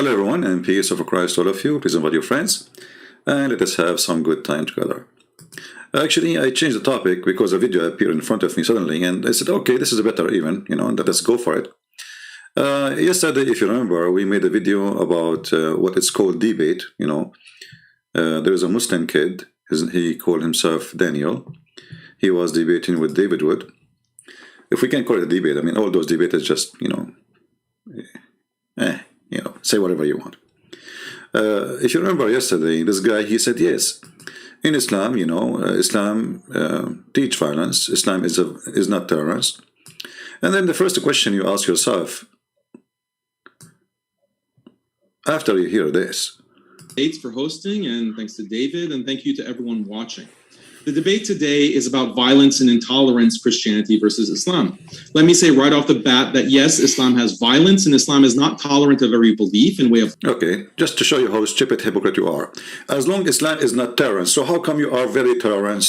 Hello everyone, and peace of Christ to all of you. Peace and your friends, and let us have some good time together. Actually, I changed the topic because a video appeared in front of me suddenly, and I said, okay, this is better even, let us go for it. Yesterday, if you remember, we made a video about what is called debate. There is a Muslim kid, he called himself Daniel. He was debating with David Wood. If we can call it a debate, I mean, all those debates is just, say whatever you want. If you remember yesterday, this guy, he said, yes, in Islam, Islam teach violence. Islam is not tolerance. And then the first question you ask yourself, after you hear this. Thanks for hosting, and thanks to David, and thank you to everyone watching. The debate today is about violence and intolerance, Christianity versus Islam. Let me say right off the bat that yes, Islam has violence, and Islam is not tolerant of every belief and way of... Okay, just to show you how stupid hypocrite you are. As long as Islam is not tolerance, so how come you are very tolerant?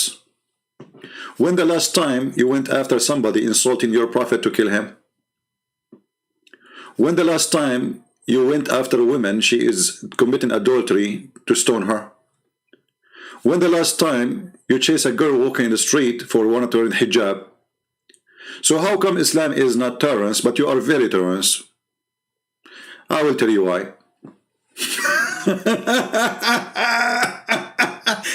When the last time you went after somebody insulting your prophet to kill him? When the last time you went after a woman, she is committing adultery, to stone her? When the last time you chase a girl walking in the street for wanting to wear hijab? So how come Islam is not tolerance, but you are very tolerant? I will tell you why.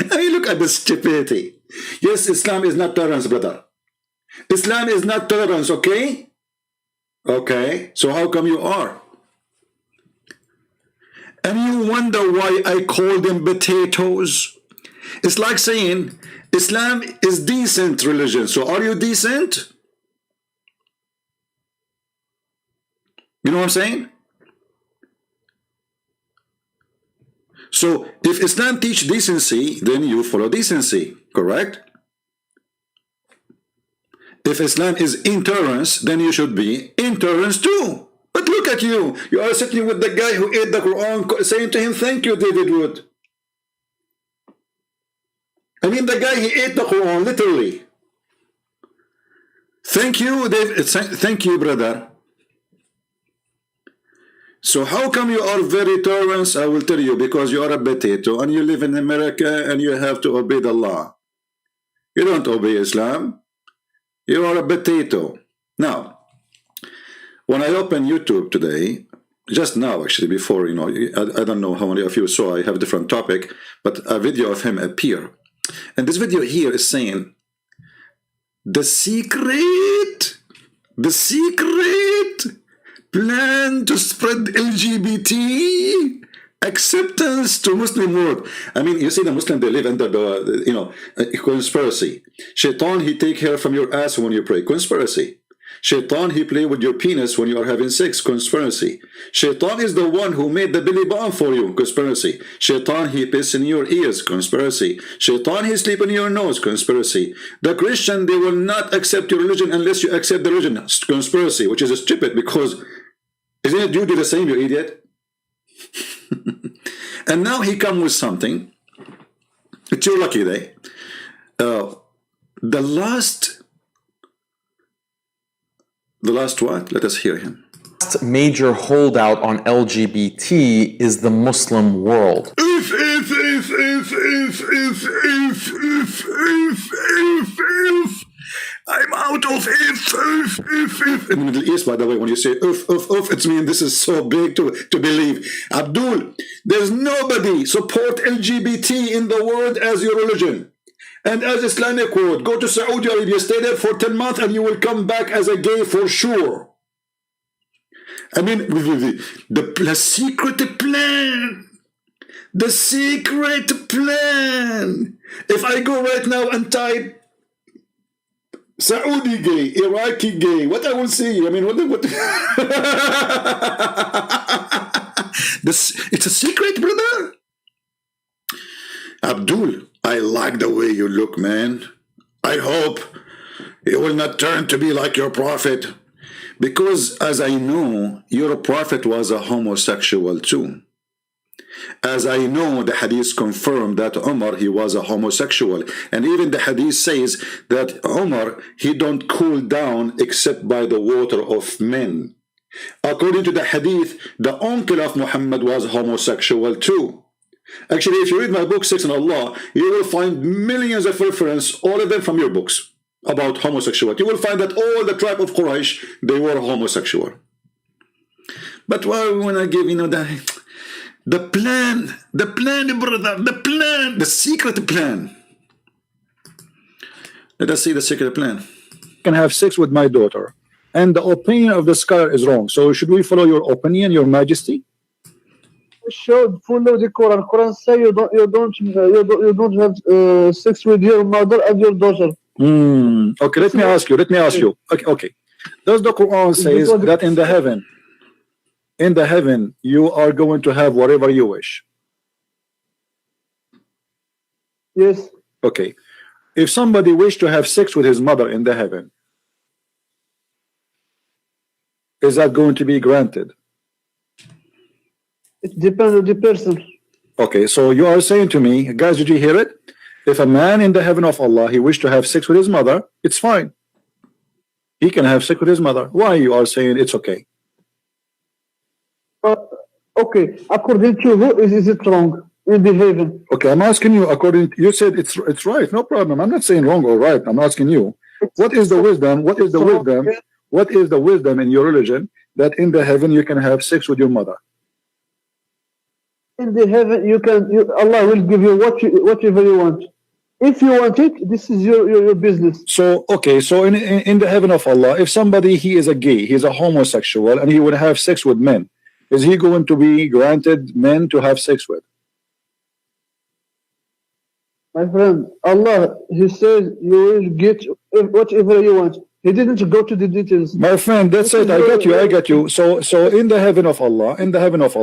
I mean, look at the stupidity. Yes, Islam is not tolerance, brother. Islam is not tolerance, okay? Okay, so how come you are? And you wonder why I call them potatoes? It's like saying Islam is decent religion. So are you decent? You know what I'm saying? So if Islam teach decency, then you follow decency, correct? If Islam is intolerance, then you should be intolerance too. But look at you. You are sitting with the guy who ate the Quran, saying to him, thank you, David Wood. I mean, the guy, he ate the Quran, literally. Thank you, David. Thank you, brother. So how come you are very tolerant? I will tell you, because you are a potato and you live in America and you have to obey the law. You don't obey Islam. You are a potato. Now, when I open YouTube today, just now actually, before, I don't know how many of you saw, I have a different topic, but a video of him appear. And this video here is saying, the secret plan to spread LGBT acceptance to Muslim world. I mean, you see the Muslim, they live under the, conspiracy. Shaitan, he take hair from your ass when you pray. Conspiracy. Shaitan, he play with your penis when you are having sex. Conspiracy. Shaitan is the one who made the belly bomb for you. Conspiracy. Shaitan, he piss in your ears. Conspiracy. Shaitan, he sleep in your nose. Conspiracy. The Christian, they will not accept your religion unless you accept the religion. Conspiracy, which is stupid, because isn't it you do the same, you idiot? And now he come with something. It's your lucky day. The last what? Let us hear him. Last major holdout on LGBT is the Muslim world. If I'm out of if. In the Middle East, by the way, when you say if, it means this is so big to believe. Abdul, there's nobody support LGBT in the world as your religion. And as Islamic world, go to Saudi Arabia, stay there for 10 months, and you will come back as a gay for sure. I mean, the secret plan. The secret plan. If I go right now and type Saudi gay, Iraqi gay, what I will see? I mean, what? It's a secret, brother. Abdul, I like the way you look, man. I hope you will not turn to be like your prophet. Because as I know, your prophet was a homosexual too. As I know, the hadith confirmed that Umar, he was a homosexual. And even the hadith says that Umar, he don't cool down except by the water of men. According to the hadith, the uncle of Muhammad was homosexual too. Actually, if you read my book, Sex and Allah, you will find millions of references, all of them from your books, about homosexuality. You will find that all the tribe of Quraysh, they were homosexual. But when I give, the plan, brother, the secret plan. Let us see the secret plan. Can have sex with my daughter, and the opinion of the scholar is wrong. So should we follow your opinion, Your Majesty? Should follow the Quran. Quran say you don't have sex with your mother and your daughter. Okay, let me ask you. Okay. Does the Quran says that in the heaven, you are going to have whatever you wish? Yes. Okay. If somebody wished to have sex with his mother in the heaven, is that going to be granted? It depends on the person. Okay, so you are saying to me, guys, did you hear it? If a man in the heaven of Allah, he wished to have sex with his mother, it's fine. He can have sex with his mother. Why you are saying it's okay? Okay, according to who is it wrong in the heaven? Okay, I'm asking you, you said it's right, no problem. I'm not saying wrong or right. I'm asking you, what is the wisdom? What is the wisdom? What is the wisdom in your religion that in the heaven you can have sex with your mother? In the heaven, Allah will give you whatever you want. If you want it, this is your business. So okay, so in the heaven of Allah, if somebody he is a gay, he's a homosexual, and he would have sex with men, is he going to be granted men to have sex with? My friend, Allah, He says you will get whatever you want. He didn't go to the details. My friend, that's it. I got you. So in the heaven of Allah, in the heaven of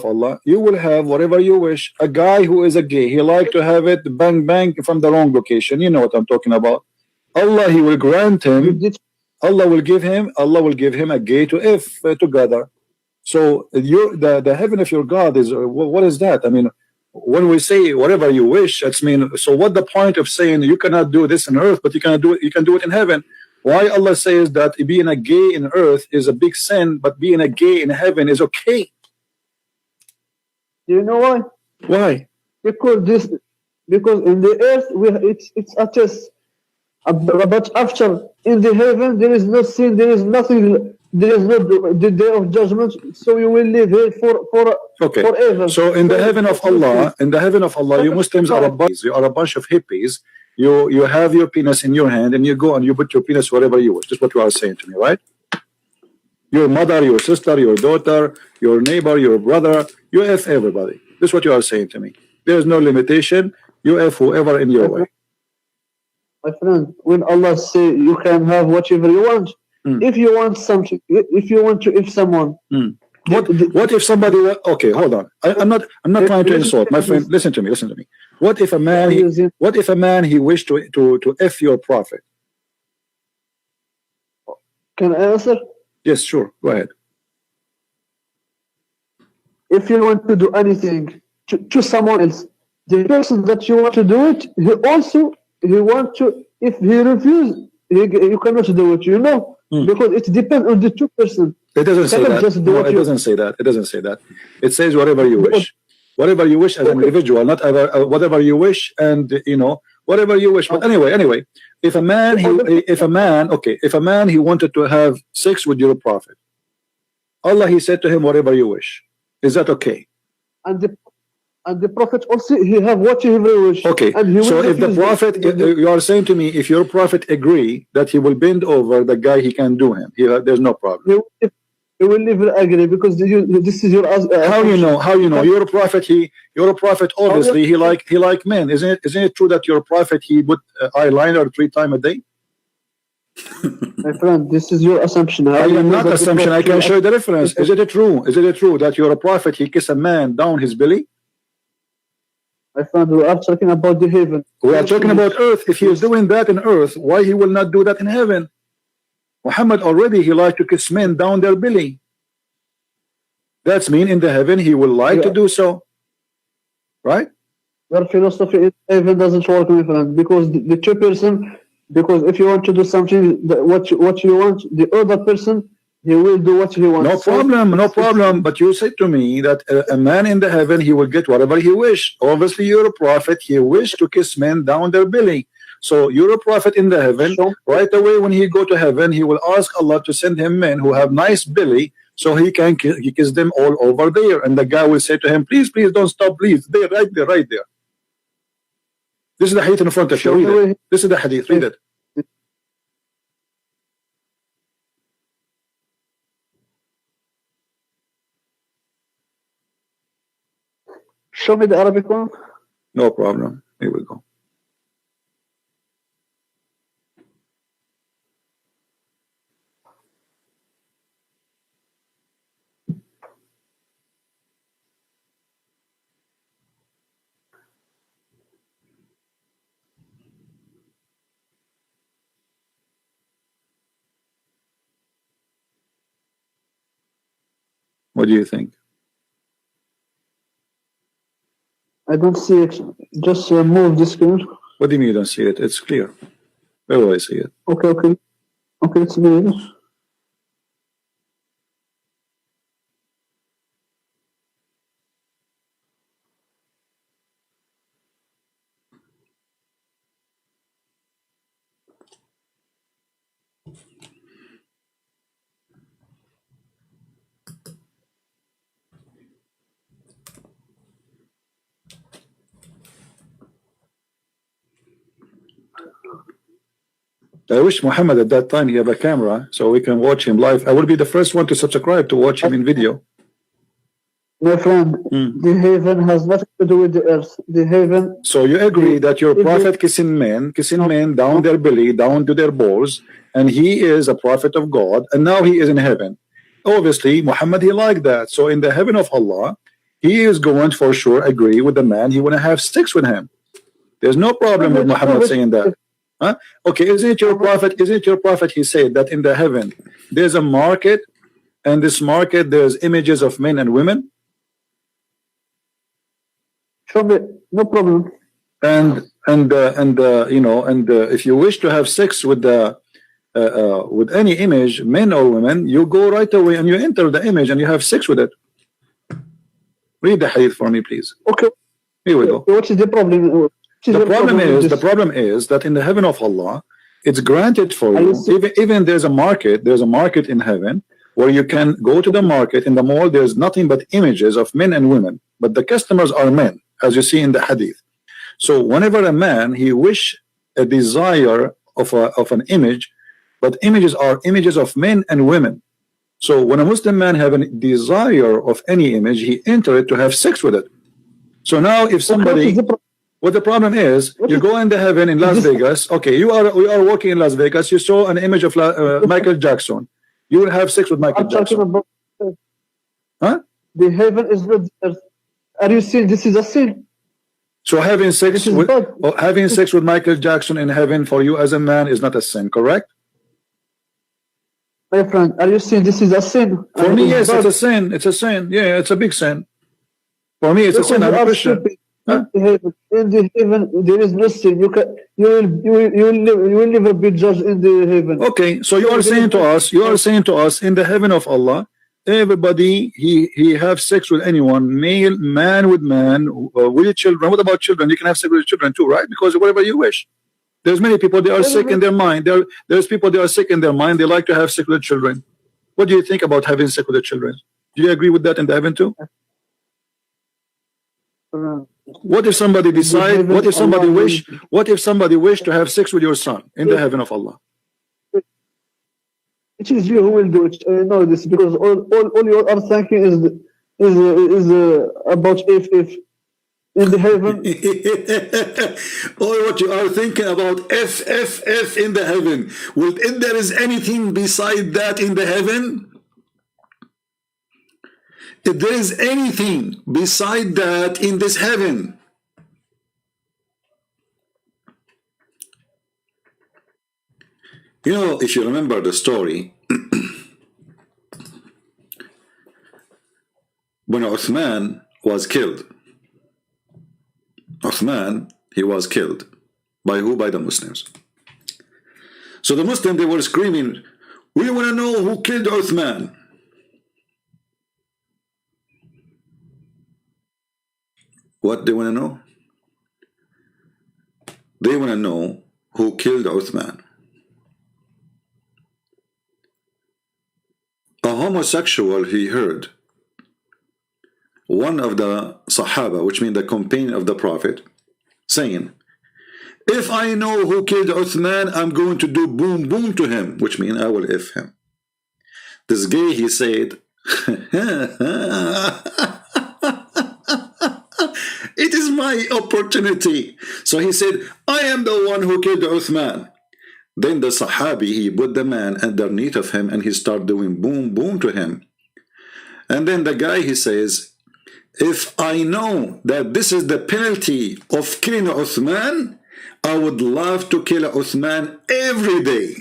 Allah, you will have whatever you wish. A guy who is a gay, he like to have it bang bang from the wrong location. You know what I'm talking about. Allah, He will grant him. Allah will give him a gay to if together. So the heaven of your God is what is that? I mean, when we say whatever you wish, that's mean. So what the point of saying you cannot do this on earth, but you can do it in heaven? Why Allah says that being a gay in earth is a big sin, but being a gay in heaven is okay? Do you know why? Why? Because in the earth it's a test. But after in the heaven there is no sin, there is nothing, there is no the day of judgment. So you will live here forever. So in the heaven of Allah, you Muslims are a bunch of hippies. You have your penis in your hand and you go and you put your penis wherever you wish. That's what you are saying to me, right? Your mother, your sister, your daughter, your neighbor, your brother, you F everybody. That's what you are saying to me. There is no limitation. You F whoever in your way. My friend, when Allah say you can have whatever you want, if you want something, if you want to if someone, what if somebody? Okay, hold on. I'm not trying to insult, my friend. Listen to me. What if a man he wished to F your prophet? Can I answer? Yes, sure. Go ahead. If you want to do anything to someone else, the person that you want to do it, he want to. If he refuses, you cannot do it. Because it depends on the two person. It doesn't say that. No, it doesn't say that. It doesn't say that. It says whatever you wish. Whatever you wish as an individual, not whatever you wish, and whatever you wish. But anyway, if a man he wanted to have sex with your prophet, Allah He said to him, whatever you wish. Is that okay? And the prophet also he have whatever he wish. Okay. So if the prophet, you are saying to me, if your prophet agree that he will bend over the guy, he can do him. There's no problem. He will never agree because this is your. How you know? Your prophet obviously he like men. Isn't it true that your prophet he put eyeliner 3 times a day? My friend, this is your assumption. I am not assumption. I can show you the reference. Is it true? Is it true that your prophet he kiss a man down his belly? My friend, we are talking about the heaven. We are talking about earth. If he is doing that in earth, why he will not do that in heaven? Muhammad already he liked to kiss men down their belly. That's mean in the heaven he will like to do so, right? Your philosophy in heaven doesn't work, my friend, because the two person Because if you want to do something, what you want, the other person, he will do what he wants. No problem, no problem. But you said to me that a man in the heaven, he will get whatever he wish. Obviously, you're a prophet. He wished to kiss men down their belly. So you're a prophet in the heaven. Right away, when he go to heaven, he will ask Allah to send him men who have nice belly, so he can kiss them all over there. And the guy will say to him, please, please don't stop, please. There, right there, right there. This is the hadith in front of you. Read it. This is the hadith. Read it. Show me the Arabic one. No problem. Here we go. What do you think? I don't see it. Just move the screen. What do you mean you don't see it? It's clear. Where do I see it? Okay, okay. Okay, it's me. I wish Muhammad at that time he have a camera so we can watch him live. I will be the first one to subscribe to watch him in video. My friend, the heaven has nothing to do with the earth. The heaven. So you agree that your prophet kissing men down their belly, down to their balls, and he is a prophet of God, and now he is in heaven. Obviously, Muhammad, he liked that. So in the heaven of Allah, he is going to for sure agree with the man. He want to have sex with him. There's no problem with Muhammad saying that. Huh? Okay, isn't it your prophet? Isn't it your prophet? He said that in the heaven there's a market, and this market there's images of men and women. Show me, no problem. And you know, if you wish to have sex with any image, men or women, you go right away and you enter the image and you have sex with it. Read the hadith for me, please. Okay. Here we go. What is the problem? The problem is that in the heaven of Allah, it's granted for you. Even there's a market in heaven where you can go to the market. In the mall, there's nothing but images of men and women, but the customers are men, as you see in the hadith. So whenever a man he wish a desire of an image, but images are images of men and women. So when a Muslim man have a desire of any image, he enter it to have sex with it. So now if somebody what the problem is, you go in the heaven in Las Vegas. Okay, we are walking in Las Vegas. You saw an image of Michael Jackson. You will have sex with Michael Jackson. About, huh? The heaven is not earth. Are you saying this is a sin? So having sex with Michael Jackson in heaven for you as a man is not a sin, correct? My friend, are you saying this is a sin? For me, yes, it's a sin. It's a sin. Yeah, it's a big sin. For me, it's a sin. I'm a Christian. Huh? In the heaven, there is no sin. You will never be judged in the heaven. Okay, so you are saying to us, in the heaven of Allah, everybody he have sex with anyone, man with man, with children. What about children? You can have sex with children too, right? Because whatever you wish. There's many people they are sick in their mind. There's people they are sick in their mind. They like to have sex with children. What do you think about having sex with the children? Do you agree with that in the heaven too? What if somebody decide? What if somebody wish? What if somebody wish to have sex with your son in the heaven of Allah? It is you who will do it. Know this because all you are thinking is about if in the heaven. All what you are thinking about if in the heaven. Well, if there is anything beside that in the heaven. If there is anything beside that in this heaven, you know, if you remember the story, when Uthman was killed, he was killed by who? By the Muslims. So the Muslims, they were screaming, we want to know who killed Uthman. What they want to know? They want to know who killed Uthman. A homosexual, he heard one of the Sahaba, which means the companion of the Prophet, saying, if I know who killed Uthman, I'm going to do boom boom to him, which means I will F him. This guy, he said, it is my opportunity. So he said, I am the one who killed Uthman. Then the Sahabi, he put the man underneath of him and he started doing boom boom to him. And then the guy, he says, if I know that this is the penalty of killing Uthman, I would love to kill Uthman every day.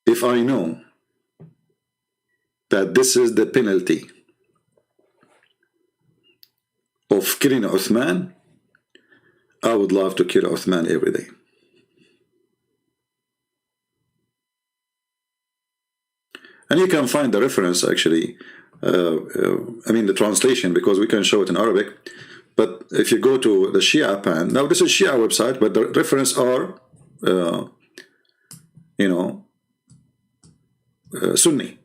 If I know that this is the penalty of killing Uthman, I would love to kill Uthman every day. And you can find the reference actually, I mean the translation, because we can show it in Arabic. But if you go to the Shia pan, now this is Shia website, but the reference are, Sunni.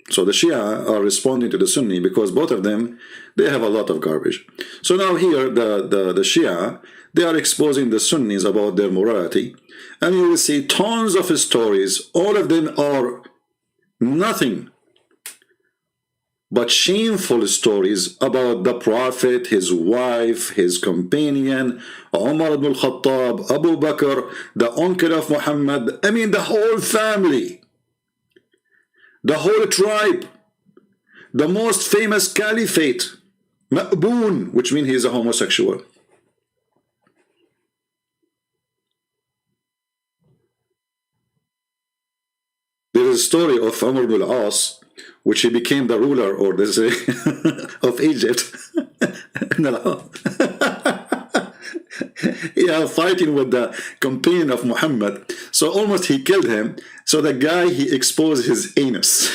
So the Shia are responding to the Sunni because both of them, they have a lot of garbage. So now here, the Shia, they are exposing the Sunnis about their morality. And you will see tons of stories. All of them are nothing but shameful stories about the Prophet, his wife, his companion, Umar ibn al-Khattab, Abu Bakr, the uncle of Muhammad. I mean the whole family, the whole tribe, the most famous caliphate, Ma'boon, which means he is a homosexual. There is a story of Amr ibn al-As, which he became the ruler, or this of Egypt. Yeah, fighting with the companion of Muhammad. So almost he killed him. So the guy, he exposed his anus.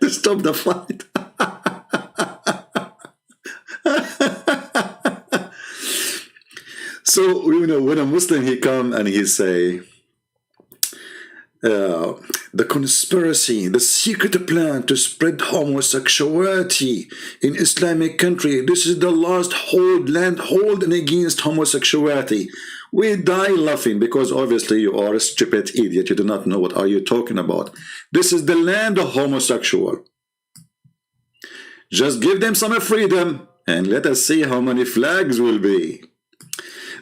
To stop the fight. So, when a Muslim, he come and he say, the conspiracy, the secret plan to spread homosexuality in Islamic country, this is the last land holding against homosexuality. We die laughing because obviously you are a stupid idiot. You do not know what are you talking about. This is the land of homosexual. Just give them some freedom and let us see how many flags will be.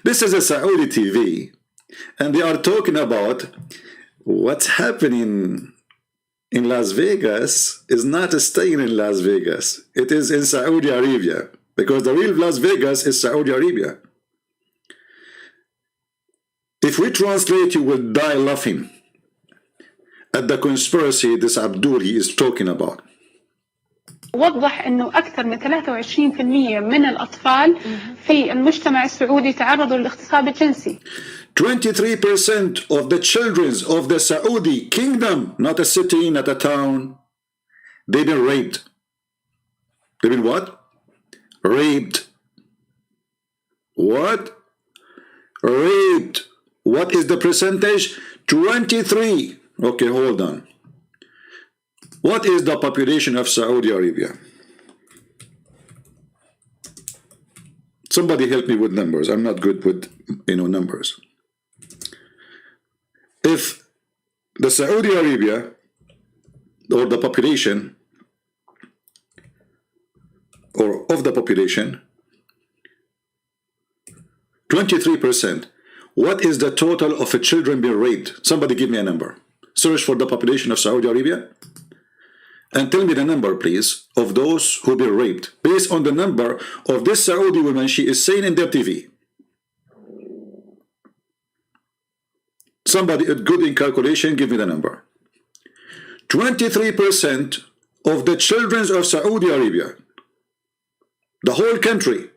This is a Saudi TV and they are talking about what's happening in Las Vegas is not staying in Las Vegas. It is in Saudi Arabia, because the real Las Vegas is Saudi Arabia. If we translate, you will die laughing at the conspiracy this Abdul he is talking about. وضح انه اكثر من 23% من الاطفال في المجتمع السعودي تعرضوا للاغتصاب الجنسي. 23% of the children of the Saudi kingdom, not a city, not a town, they've been raped. They've been what? Raped. What? Raped. What is the percentage? 23. Okay, hold on. What is the population of Saudi Arabia? Somebody help me with numbers. I'm not good with, numbers. If the Saudi Arabia, or the population, or of the population, 23%, what is the total of children being raped? Somebody give me a number. Search for the population of Saudi Arabia and tell me the number, please, of those who been raped based on the number of this Saudi woman she is saying in their TV. Somebody good in calculation, give me the number. 23% of the children of Saudi Arabia, the whole country,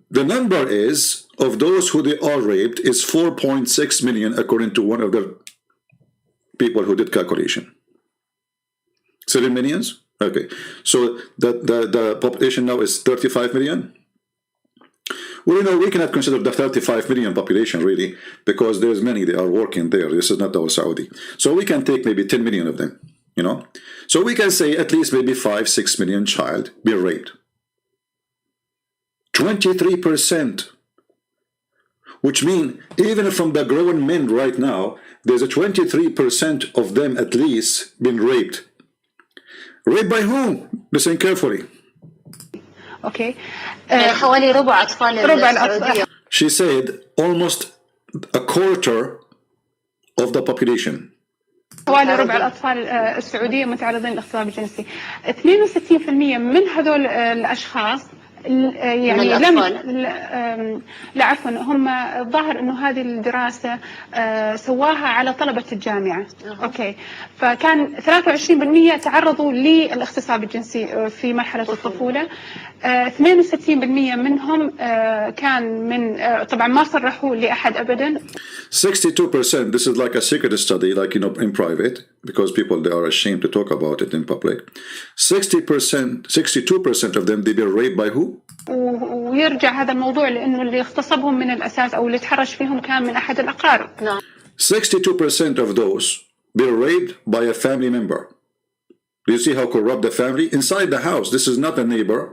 the number is of those who they are raped is 4.6 million, according to one of the people who did calculation. 7 millions? Okay, so the population now is 35 million. Well, you know, we cannot consider the 35 million population really, because there's many, they are working there. This is not our Saudi. So we can take maybe 10 million of them, you know. So we can say at least maybe 5-6 million child be raped. 23%, which means even from the grown men right now, there's a 23% of them at least been raped. Raped by whom? Listen carefully. اوكي حوالي ربع أطفال السعودية. She said almost a quarter of the population. حوالي ربع الأطفال السعودية متعرضين للاغتصاب الجنسي. 62% من هذول الأشخاص يعني لا عفوا هم الظاهر انه هذه الدراسه سواها على طلبه الجامعه. اوكي، فكان 23% تعرضوا للاغتصاب الجنسي في مرحله الطفوله. 62% منهم كان من طبعا ما صرحوا لاحد ابدا. 62%, this is like a secret study, like, you know, in private, because people, they are ashamed to talk about it in public. 62% of them, they were raped by who? ويرجع هذا الموضوع لانه اللي اغتصبهم من الاساس او اللي تحرش فيهم كان من احد الاقارب. 62% of those were raped by a family member. Do you see how corrupt the family? Inside the house, this is not a neighbor.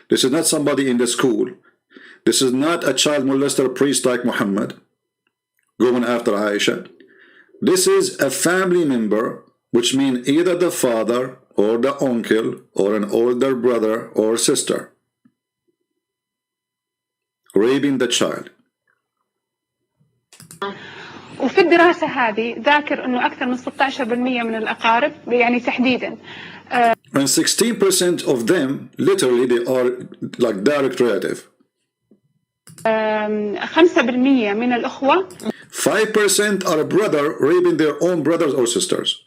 This is not somebody in the school. This is not a child molester priest like Muhammad going after Aisha. This is a family member, which means either the father or the uncle or an older brother or sister raping the child. وفي الدراسة هذه ذاكر إنه أكثر من 16% من الأقارب يعني تحديداً. And 16% of them, literally, they are like direct relative. 5% من الأخوة. 5% are a brother raping their own brothers or sisters.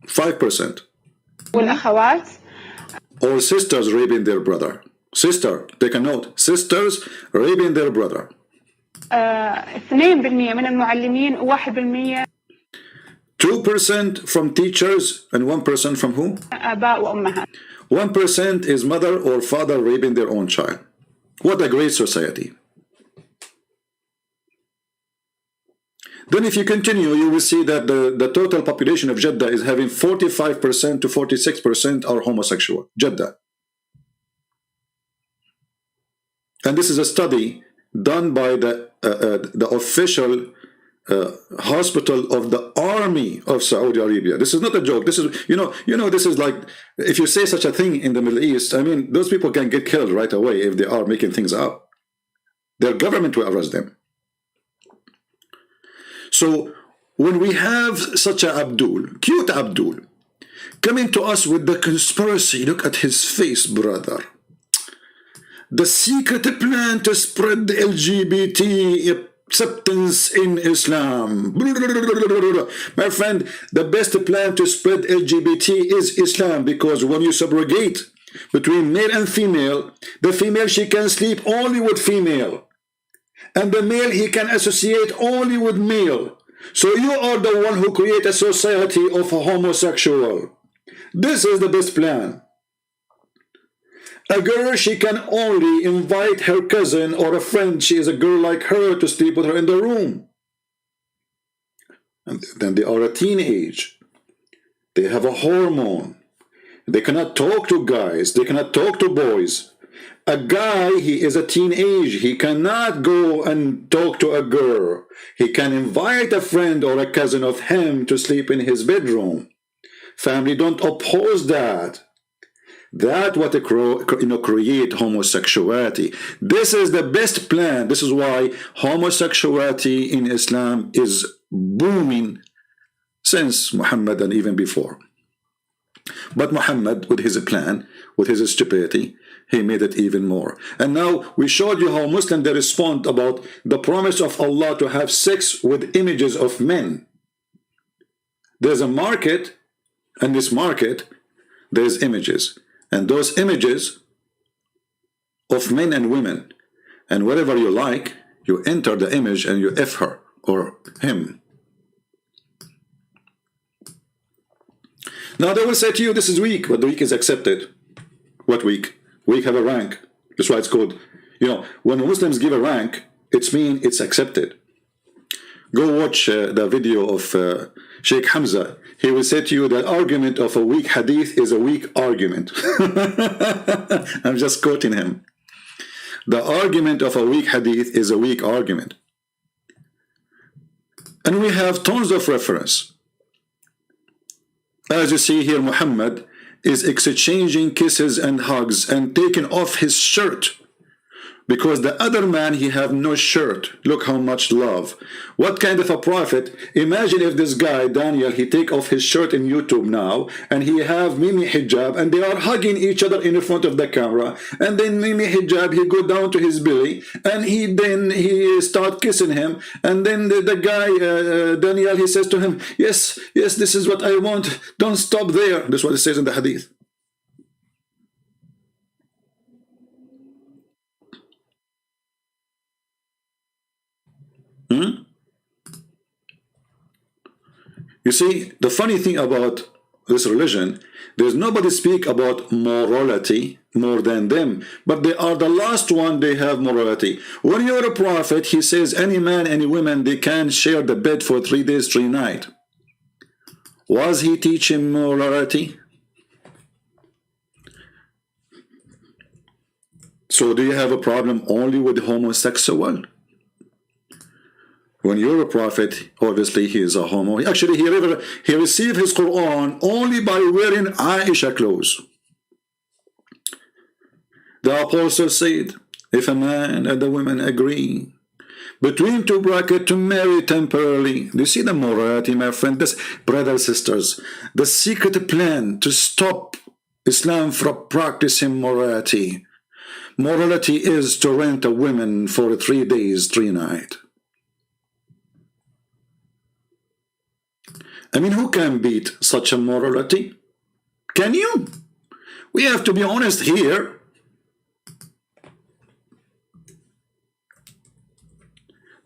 5%. والأخوات. Or sisters raping their brother. Sister, take a note. Sisters raping their brother. 2% من المعلمين و1%. 2% from teachers and 1% from who? آباء وأمهات. 1% is mother or father raping their own child. What a great society. Then if you continue, you will see that the total population of Jeddah is having 45% to 46% are homosexual. Jeddah. And this is a study done by the official hospital of the army of Saudi Arabia. This is not a joke. This is, you know, this is like, if you say such a thing in the Middle East, I mean, those people can get killed right away if they are making things up. Their government will arrest them. So when we have such a Abdul, cute Abdul, coming to us with the conspiracy, look at his face, brother. The secret plan to spread the LGBT acceptance in Islam. My friend, the best plan to spread LGBT is Islam, because when you subrogate between male and female, the female, she can sleep only with female, and the male, he can associate only with male. So you are the one who create a society of homosexual. This is the best plan. A girl, she can only invite her cousin or a friend, she is a girl like her, to sleep with her in the room. And then they are a teenage. They have a hormone. They cannot talk to guys. They cannot talk to boys. A guy, he is a teenage. He cannot go and talk to a girl. He can invite a friend or a cousin of him to sleep in his bedroom. Family don't oppose that. That what create homosexuality. This is the best plan. This is why homosexuality in Islam is booming since Muhammad and even before. But Muhammad, with his plan, with his stupidity, he made it even more. And now we showed you how Muslims, they respond about the promise of Allah to have sex with images of men. There's a market, and this market, there's images. And those images of men and women, and whatever you like, you enter the image and you F her or him. Now they will say to you, this is weak, but the weak is accepted. What weak? Weak have a rank. That's why it's called, you know, when Muslims give a rank, it means it's accepted. Go watch the video of Sheikh Hamza. He will say to you that argument of a weak hadith is a weak argument. I'm just quoting him. The argument of a weak hadith is a weak argument. And we have tons of reference. As you see here, Muhammad is exchanging kisses and hugs and taking off his shirt. Because the other man, he have no shirt. Look how much love. What kind of a prophet? Imagine if this guy, Daniel, he take off his shirt in YouTube now, and he have Mimi Hijab, and they are hugging each other in front of the camera. And then Mimi Hijab, he go down to his belly, and he start kissing him. And then the guy, Daniel, he says to him, yes, this is what I want. Don't stop there. That's what it says in the hadith. You see, the funny thing about this religion, there's nobody speak about morality more than them, but they are the last one, they have morality. When you're a prophet, he says any man, any woman, they can share the bed for 3 days, 3 nights. Was he teaching morality? So do you have a problem only with homosexual? When you're a prophet, obviously he is a homo. Actually, he received his Quran only by wearing Aisha clothes. The apostle said, if a man and a woman agree between two brackets to marry temporarily, do you see the morality, my friend? This, brothers and sisters, the secret plan to stop Islam from practicing morality. Morality is to rent a woman for 3 days, 3 nights. I mean, who can beat such a morality? Can you? We have to be honest here.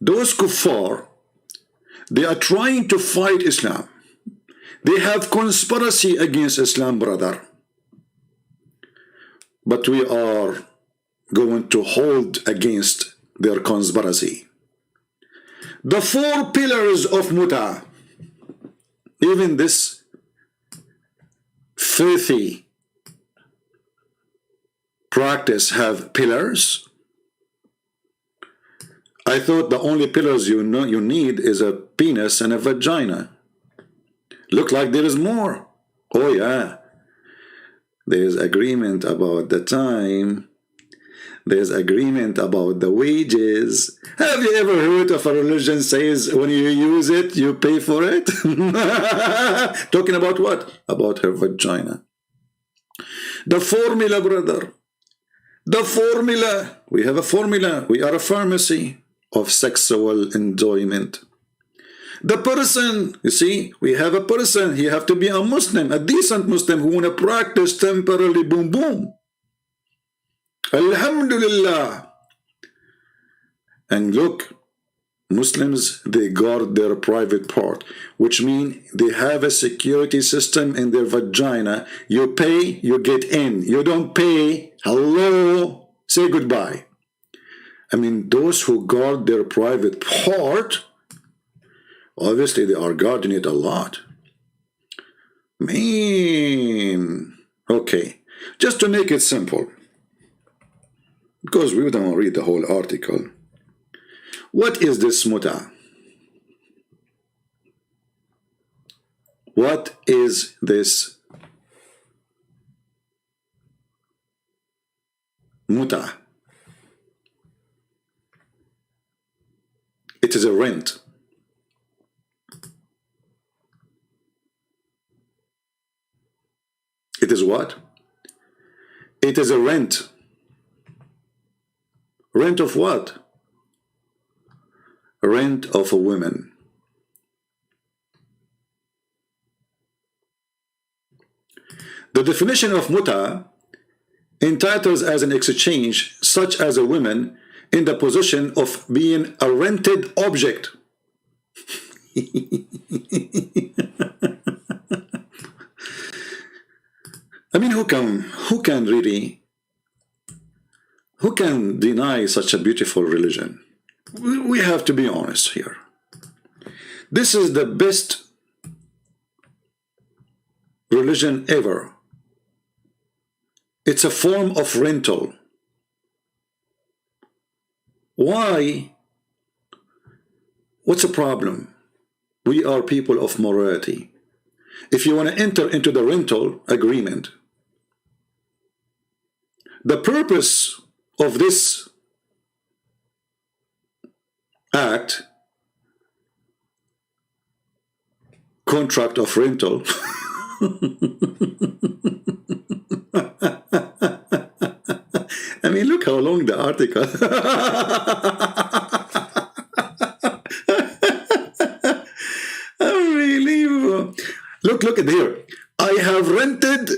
Those kuffar, they are trying to fight Islam. They have conspiracy against Islam, brother. But we are going to hold against their conspiracy. The 4 pillars of Muta. Even this filthy practice have pillars. I thought the only pillars you need is a penis and a vagina. Look like there is more. Oh yeah. There's agreement about the time. There's agreement about the wages. Have you ever heard of a religion says when you use it, you pay for it? Talking about what? About her vagina. The formula, brother. The formula. We have a formula. We are a pharmacy of sexual enjoyment. The person, you see, we have a person. He have to be a Muslim, a decent Muslim who want to practice temporarily boom boom. Alhamdulillah. And look, Muslims, they guard their private part, which means they have a security system in their vagina. You pay, you get in. You don't pay, hello, say goodbye. I mean, those who guard their private part, obviously they are guarding it a lot. Man, okay, just to make it simple, because we don't read the whole article. What is this muta? What is this muta? It is a rent. It is what? It is a rent. Rent of what? Rent of a woman. The definition of muta entitles as an exchange such as a woman in the position of being a rented object. I mean, who can deny such a beautiful religion? We have to be honest here. This is the best religion ever. It's a form of rental. Why? What's the problem? We are people of morality. If you want to enter into the rental agreement, the purpose of this act, contract of rental, I mean, look how long the article. Unbelievable. Look at here. I have rented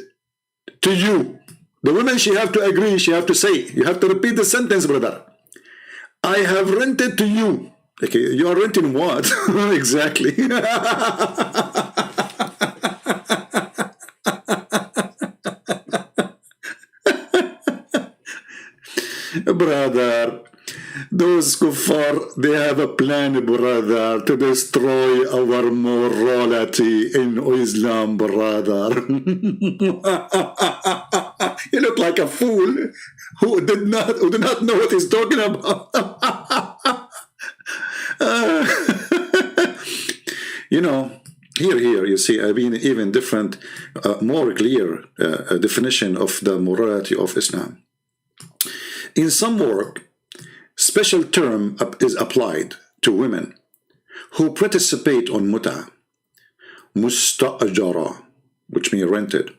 to you. The woman, she have to agree, she have to say. You have to repeat the sentence, brother. I have rented to you. Okay, you are renting what? Exactly. Brother, those kuffar, they have a plan, brother, to destroy our morality in Islam, brother. You look like a fool who did not know what he's talking about. You know, here, you see, I mean, even different, more clear definition of the morality of Islam. In some work, special term is applied to women who participate on muta, musta'ajara, which means rented,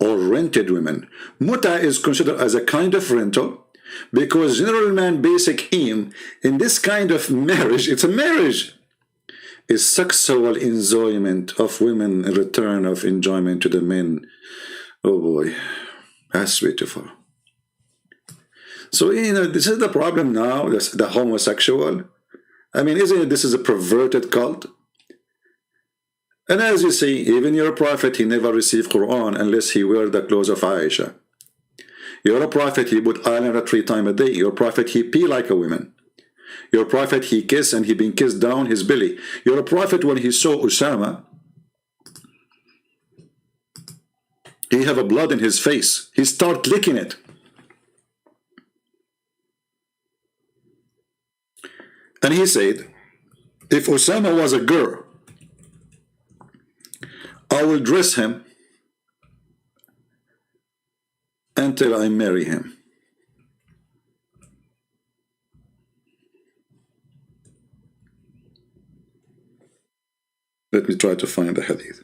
or rented women. Muta is considered as a kind of rental because general man basic aim in this kind of marriage, it's a marriage, is sexual enjoyment of women in return of enjoyment to the men. Oh boy, that's beautiful. So, you know, this is the problem now, the homosexual. I mean, isn't it, this is a perverted cult? And as you see, even your prophet, he never received Quran unless he wear the clothes of Aisha. Your prophet, he put eyeliner 3 times a day. Your prophet, he pee like a woman. Your prophet, he kiss and he been kissed down his belly. Your prophet, when he saw Usama, he have a blood in his face. He start licking it. And he said, if Osama was a girl, I will dress him until I marry him. Let me try to find the hadith.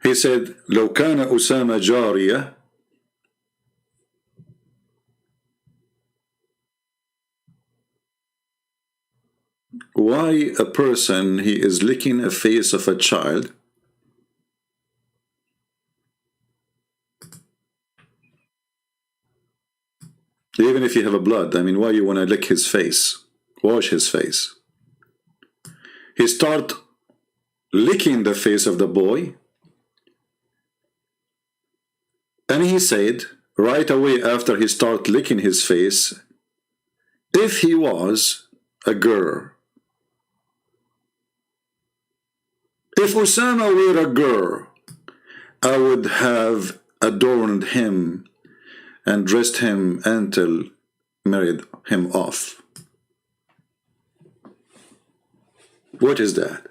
He said, لو كان أسامة جارية why a person, he is licking a face of a child even if you have a blood? I mean, why you want to lick his face, wash his face? He start licking the face of the boy. And he said, right away after he started licking his face, if he was a girl, if Osama were a girl, I would have adorned him and dressed him until married him off. What is that?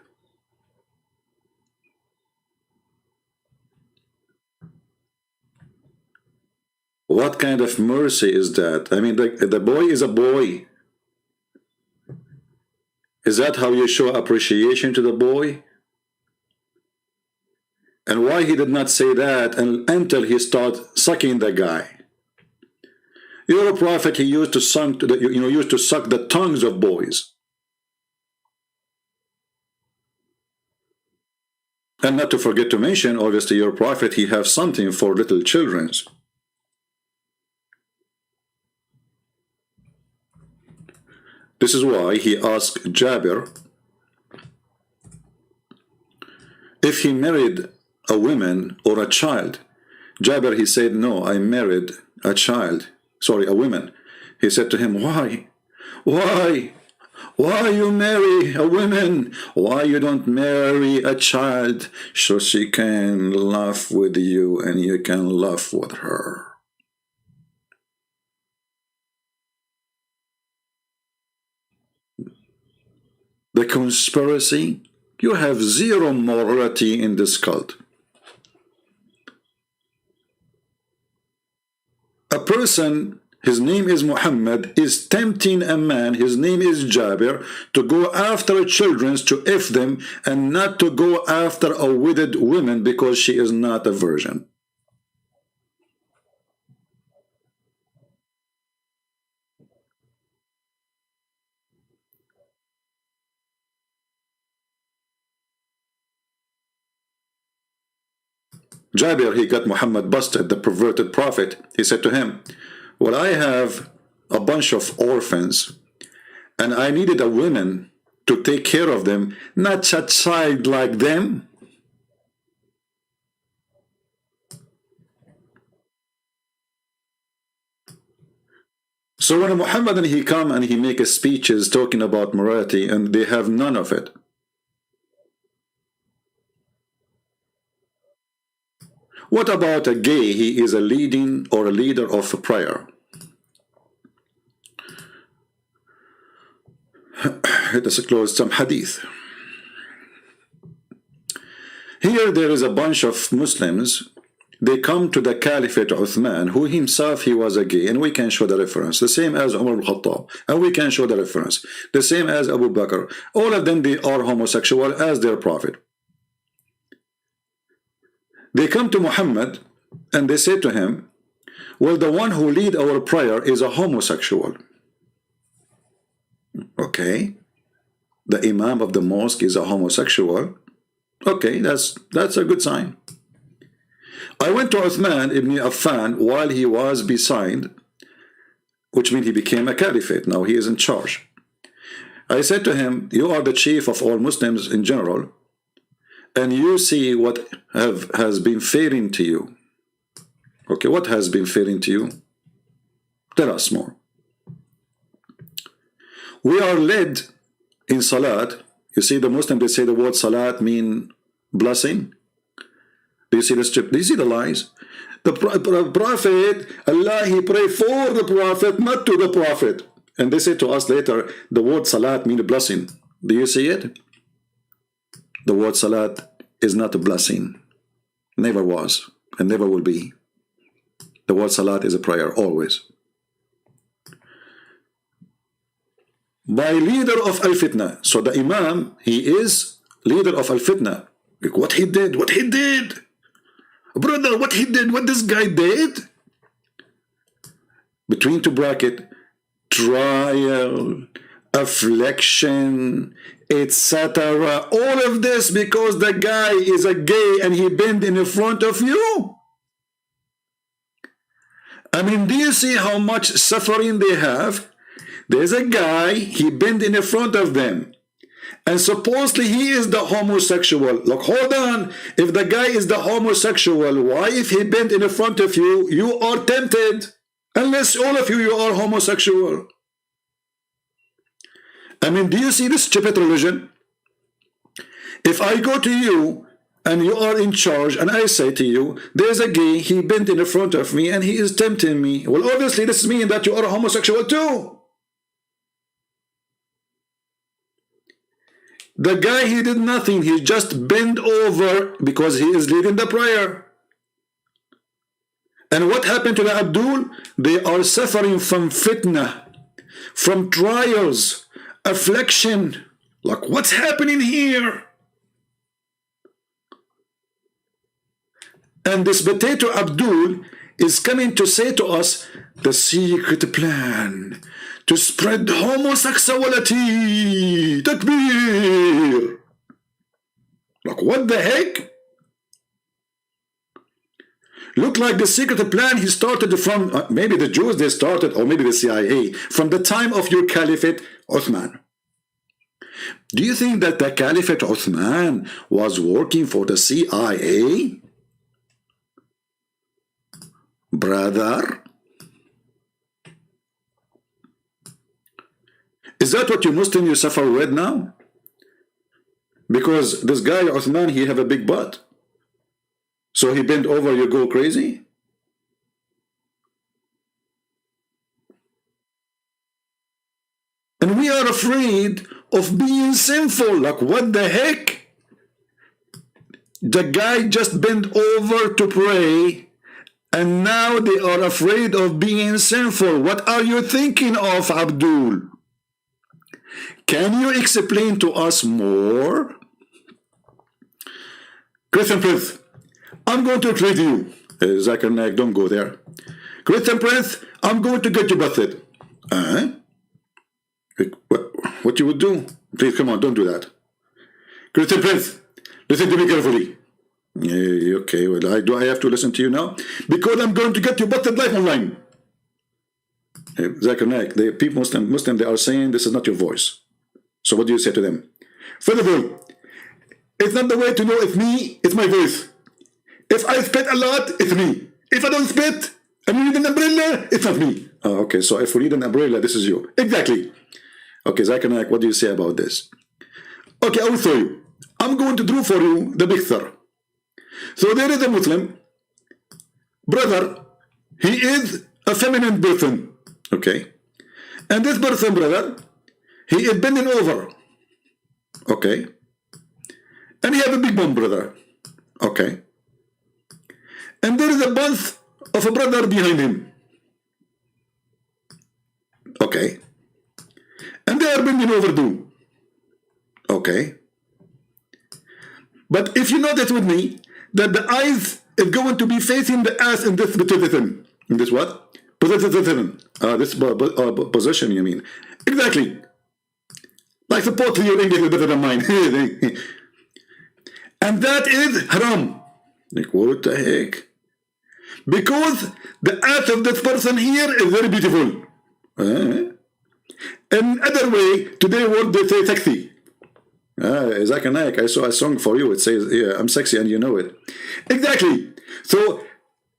What kind of mercy is that? I mean, the boy is a boy. Is that how you show appreciation to the boy? And why he did not say that until he started sucking the guy? Your prophet, he used to suck the tongues of boys. And not to forget to mention, obviously, your prophet, he have something for little children. This is why he asked Jabir if he married a woman or a child. Jabir, he said, no, I married a child. Sorry, a woman. He said to him, why? Why? Why you marry a woman? Why you don't marry a child so she can laugh with you and you can laugh with her? The conspiracy, you have zero morality in this cult. A person, his name is Muhammad, is tempting a man, his name is Jabir, to go after children to F them and not to go after a wedded woman because she is not a virgin. Jabir, he got Muhammad busted, the perverted prophet. He said to him, well, I have a bunch of orphans and I needed a woman to take care of them, not a child like them. So when Muhammad and he come and he make speeches talking about morality and they have none of it. What about a gay? He is a leading or a leader of a prayer. Let us close some hadith. Here there is a bunch of Muslims. They come to the Caliphate Uthman, who himself he was a gay, and we can show the reference. The same as Umar al-Khattab, and we can show the reference. The same as Abu Bakr. All of them, they are homosexual as their prophet. They come to Muhammad and they say to him, well, the one who lead our prayer is a homosexual. Okay. The imam of the mosque is a homosexual. Okay, that's a good sign. I went to Uthman ibn Affan while he was beside, which means he became a caliphate. Now he is in charge. I said to him, you are the chief of all Muslims in general, and you see what has been failing to you. Okay, what has been failing to you? Tell us more. We are led in Salat. You see the Muslim, they say the word Salat mean blessing. Do you see the strip? Do you see the lies? The Prophet, Allah, he pray for the Prophet, not to the Prophet. And they say to us later, the word Salat mean a blessing. Do you see it? The word Salat is not a blessing. Never was and never will be. The word Salat is a prayer, always. By leader of Al-Fitna. So the Imam, he is leader of Al-Fitna. Like what he did, what he did. Brother, what he did, what this guy did. Between two bracket, trial, affliction, etc. All of this because the guy is a gay and he bend in front of you. I mean, do you see how much suffering they have? There's a guy, he bend in front of them. And supposedly he is the homosexual. Look, hold on. If the guy is the homosexual, why if he bent in front of you, you are tempted? Unless all of you are homosexual. I mean, do you see this stupid religion? If I go to you and you are in charge and I say to you, there's a gay, he bent in front of me and he is tempting me. Well, obviously this means that you are a homosexual too. The guy, he did nothing. He just bent over because he is leading the prayer. And what happened to the Abdul? They are suffering from fitna, from trials, affliction. Like, what's happening here? And this potato Abdul is coming to say to us, the secret plan to spread homosexuality. Takbir. Like, what the heck? Look like the secret plan he started from, maybe the Jews they started, or maybe the CIA, from the time of your caliphate, Uthman. Do you think that the caliphate Uthman was working for the CIA? Brother? Is that what you Muslim Yusuf read now? Because this guy Uthman, he have a big butt. So he bent over, you go crazy? And we are afraid of being sinful. Like, what the heck? The guy just bent over to pray, and now they are afraid of being sinful. What are you thinking of, Abdul? Can you explain to us more? Christian Prince, I'm going to treat you. Zakir Naik, don't go there. Christian Prince, I'm going to get you busted. What you would do? Please, come on, don't do that. Christian Prince, listen to me carefully. Okay, well, do I have to listen to you now? Because I'm going to get you busted live online. Zakir Naik, the people, Muslim, they are saying this is not your voice. So what do you say to them? First of all, it's not the way to know it's me, it's my voice. If I spit a lot, it's me. If I don't spit, and you need an umbrella, it's not me. Okay, so if we need an umbrella, this is you. Exactly. Okay, Zakir Naik, what do you say about this? Okay, I will show you. I'm going to draw for you the picture. So there is a Muslim brother. He is a feminine person. Okay. And this person, brother, he is bending over. Okay. And he has a big bum, brother. Okay. And there is a bunch of a brother behind him. Okay. And they are bending over too. Okay. But if you notice with me, that the eyes is going to be facing the ass in this position. In this what? Position. This position, you mean. Exactly. Like supposedly your English is better than mine. And that is haram. Like, what the heck? Because the ass of this person here is very beautiful. Another way, today word they say sexy. Zakir Naik, I saw a song for you. It says, yeah, I'm sexy and you know it. Exactly. So,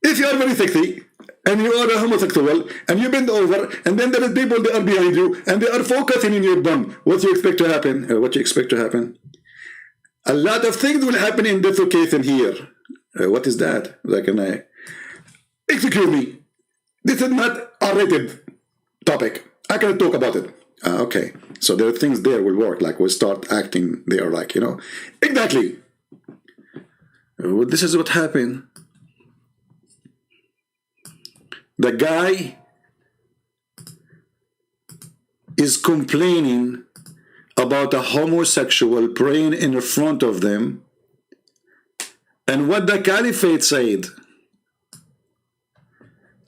if you are very sexy, and you are a homosexual, and you bend over, and then there is people that are behind you, and they are focusing in your bum, what do you expect to happen? What you expect to happen? A lot of things will happen in this occasion here. What is that? Zakir Naik? Excuse me. This is not a rated topic. I cannot talk about it. Okay, so there are things there will work, like we'll start acting there, like, you know. Exactly. Well, this is what happened. The guy is complaining about a homosexual praying in front of them, and what the caliphate said.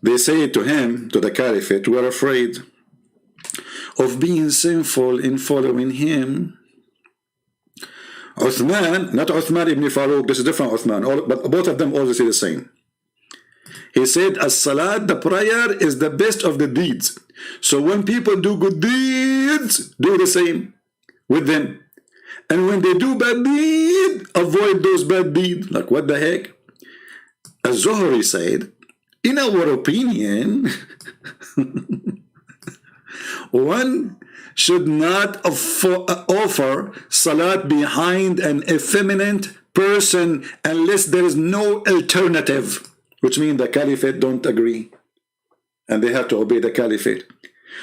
They say to him, to the caliphate, we're afraid of being sinful in following him. Uthman, not Uthman ibn Farouk, this is different Uthman, but both of them all say the same. He said, as-salat, the prayer, is the best of the deeds. So when people do good deeds, do the same with them. And when they do bad deeds, avoid those bad deeds. Like, what the heck? Azhar said, in our opinion, one should not offer salat behind an effeminate person unless there is no alternative, which means the caliphate don't agree and they have to obey the caliphate.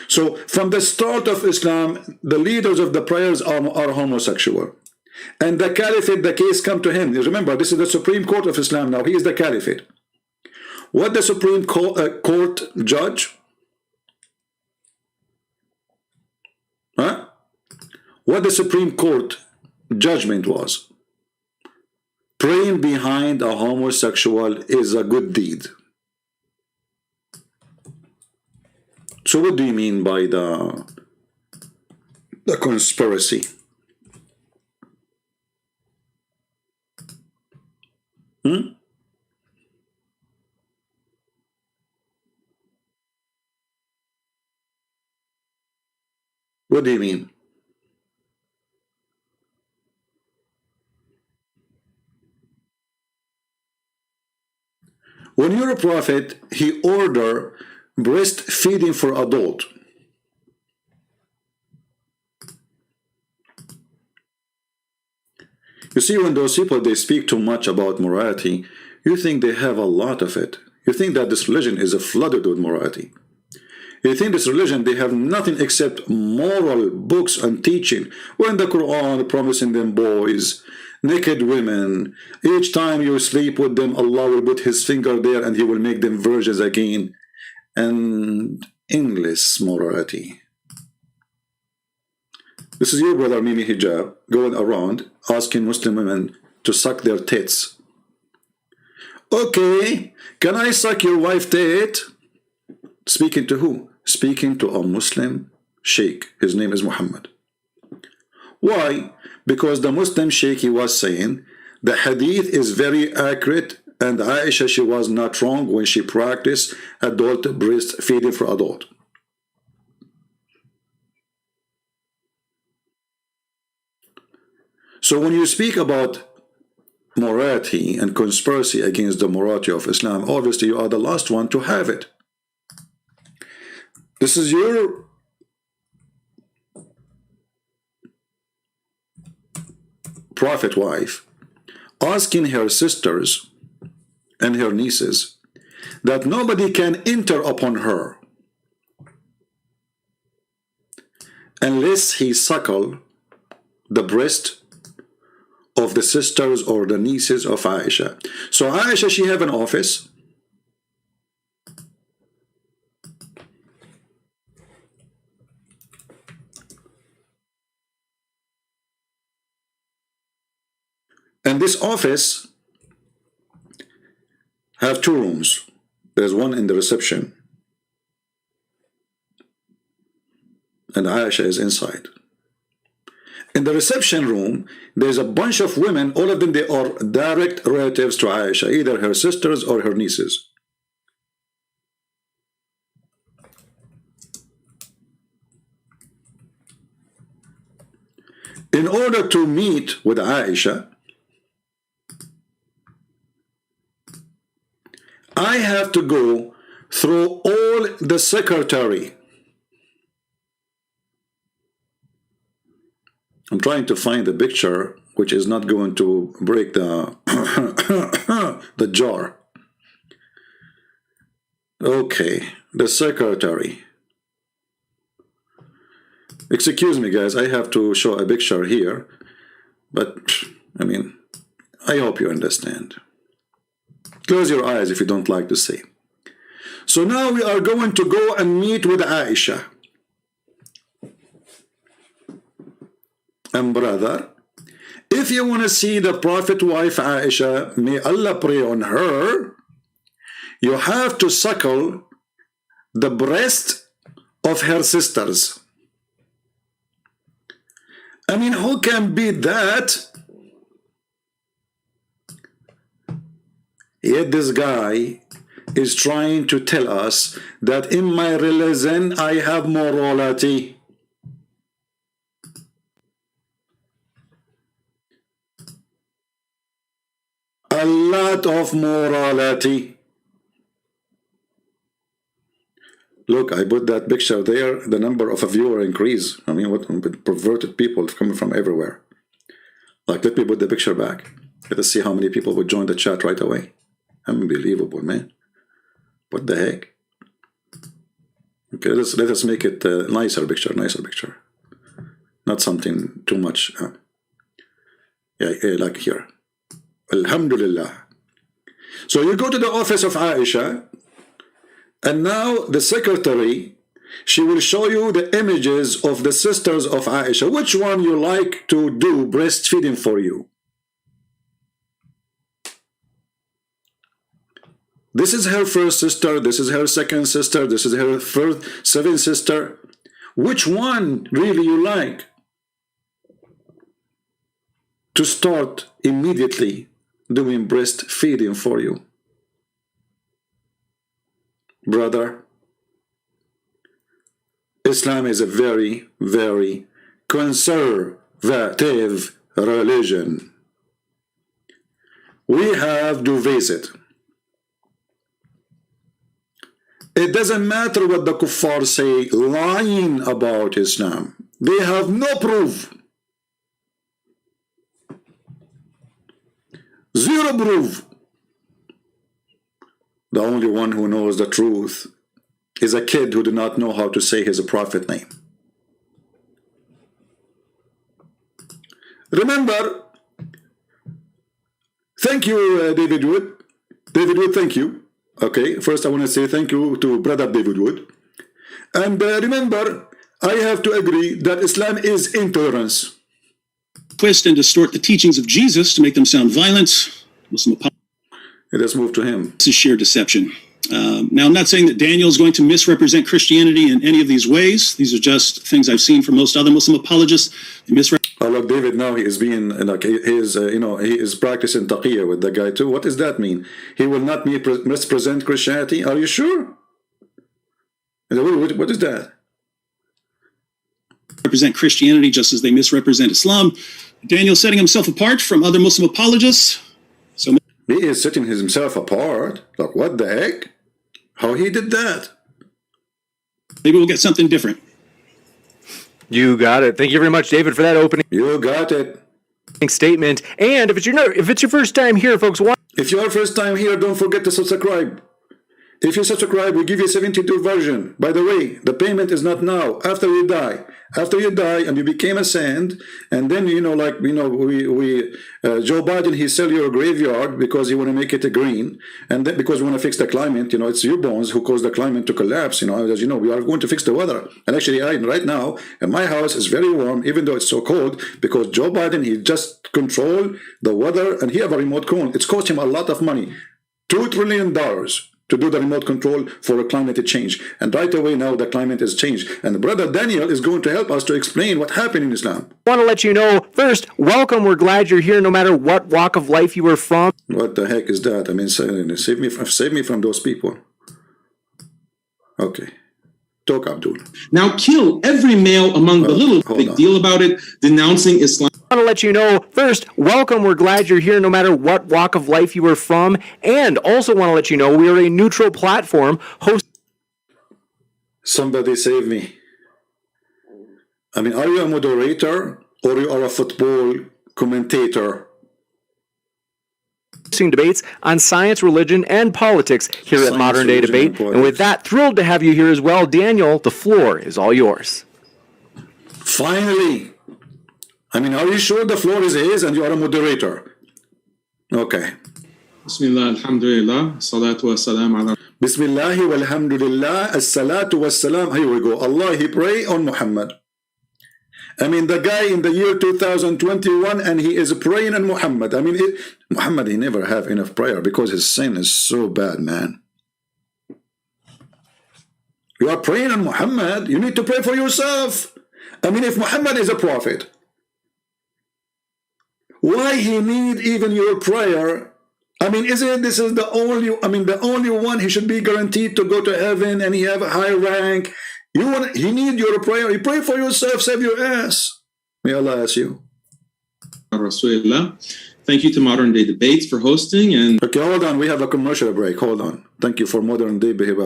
So from the start of Islam, the leaders of the prayers are homosexual, and the caliphate, the case come to him. Remember, this is the Supreme Court of Islam now. He is the caliphate. What the Supreme Court judge? What the Supreme Court judgment was? Praying behind a homosexual is a good deed. So what do you mean by the conspiracy? What do you mean? When you're a prophet, he order breastfeeding for adult. You see, when those people, they speak too much about morality, you think they have a lot of it. You think that this religion is flooded with morality. You think this religion, they have nothing except moral books and teaching. When the Quran promising them boys, naked women, each time you sleep with them, Allah will put his finger there and he will make them virgins again. And endless morality. This is your brother Mimi Hijab going around asking Muslim women to suck their tits. Okay, can I suck your wife tit? Speaking to who? Speaking to a Muslim sheikh. His name is Muhammad. Why? Because the Muslim sheikh, he was saying the hadith is very accurate, and Aisha, she was not wrong when she practiced adult breastfeeding for adult. So when you speak about morality and conspiracy against the morality of Islam, obviously you are the last one to have it. This is your prophet wife asking her sisters and her nieces that nobody can enter upon her unless he suckle the breast of the sisters or the nieces of Aisha. So Aisha, she have an office. And this office have two rooms. There's one in the reception, and Aisha is inside. In the reception room, there's a bunch of women. All of them, they are direct relatives to Aisha, either her sisters or her nieces. In order to meet with Aisha, I have to go through all the secretary. I'm trying to find the picture which is not going to break the the jar. Okay, the secretary. Excuse me, guys, I have to show a picture here, but I mean, I hope you understand. Close your eyes if you don't like to see. So now we are going to go and meet with Aisha. And brother, if you want to see the Prophet wife Aisha, may Allah pray on her, you have to suckle the breast of her sisters. I mean, who can beat that? Yet this guy is trying to tell us that in my religion I have morality. A lot of morality. Look, I put that picture there, the number of a viewer increase. I mean, what perverted people coming from everywhere. Like, let me put the picture back. Let us see how many people would join the chat right away. Unbelievable, man. What the heck? Okay, let us make it a nicer picture, not something too much. Yeah, like here. Alhamdulillah. So you go to the office of Aisha, and now the secretary, she will show you the images of the sisters of Aisha. Which one you like to do breastfeeding for you? This is her first sister, this is her second sister, this is her seventh sister. Which one really you like to start immediately doing breastfeeding for you? Brother, Islam is a very, very conservative religion. We have to visit. It doesn't matter what the kuffar say, lying about Islam. They have no proof. Zero proof. The only one who knows the truth is a kid who do not know how to say his prophet name. Remember, thank you, David Wood. David Wood, thank you. Okay, first I want to say thank you to brother David Wood. And remember, I have to agree that Islam is intolerance. Twist and distort the teachings of Jesus to make them sound violent. Muslim Let's move to him. This is sheer deception. Now, I'm not saying that Daniel is going to misrepresent Christianity in any of these ways. These are just things I've seen from most other Muslim apologists. Oh, look, David, now he is being like he is, he is practicing taqiyya with the guy too. What does that mean? He will not misrepresent Christianity. Are you sure? What is that? Represent Christianity just as they misrepresent Islam. Daniel setting himself apart from other Muslim apologists. So he is setting himself apart. Like, what the heck? How he did that? Maybe we'll get something different. You got it. Thank you very much, David, for that opening You got it. statement. And if it's your first time here, folks, if you're first time here, don't forget to subscribe. If you subscribe, we give you 72 version. By the way, the payment is not now. After you die. After you die and you became a saint, and then Joe Biden, he sell your graveyard because he want to make it a green, and then because we want to fix the climate. It's your bones who caused the climate to collapse. As you know, we are going to fix the weather. And actually, right now, and my house is very warm, even though it's so cold, because Joe Biden, he just control the weather, and he have a remote control. It's cost him a lot of money, $2 trillion. To do the remote control for a climate change. And right away now the climate has changed. And Brother Daniel is going to help us to explain what happened in Islam. I want to let you know, first, welcome. We're glad you're here no matter what walk of life you were from. What the heck is that? I mean, save me from those people. Okay. Talk, Abdul. Now kill every male among the little. Big deal about it, denouncing Islam. I want to let you know, first, welcome. We're glad you're here no matter what walk of life you were from. And also want to let you know we are a neutral platform host. Somebody save me. I mean, are you a moderator or you are a football commentator? Debates on science, religion, and politics here at Modern Day Debate. And with that, thrilled to have you here as well. Daniel, the floor is all yours. Finally. I mean, are you sure the floor is his and you are a moderator? Okay. Bismillah, alhamdulillah, salatu wa salam ala. Bismillah walhamdulillah, as-salatu was-salam. Here we go. Allah, he pray on Muhammad. I mean, the guy in the year 2021 and he is praying on Muhammad. I mean, Muhammad, he never have enough prayer because his sin is so bad, man. You are praying on Muhammad. You need to pray for yourself. I mean, if Muhammad is a prophet, why he need even your prayer? I mean, isn't this is the only one he should be guaranteed to go to heaven and he have a high rank? He need your prayer. You pray for yourself, save your ass. May Allah ask you. Rasulullah. Thank you to Modern Day Debates for hosting. And okay, hold on. We have a commercial break. Hold on. Thank you for Modern Day Behavior.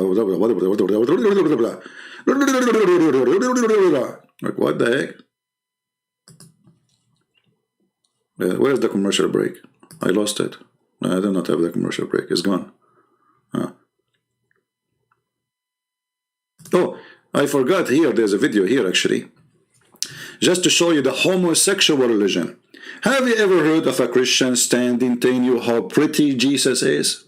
Like, what the heck? Where's the commercial break? I lost it. I do not have the commercial break. It's gone. Oh, I forgot here. There's a video here actually. Just to show you the homosexual religion. Have you ever heard of a Christian standing telling you how pretty Jesus is?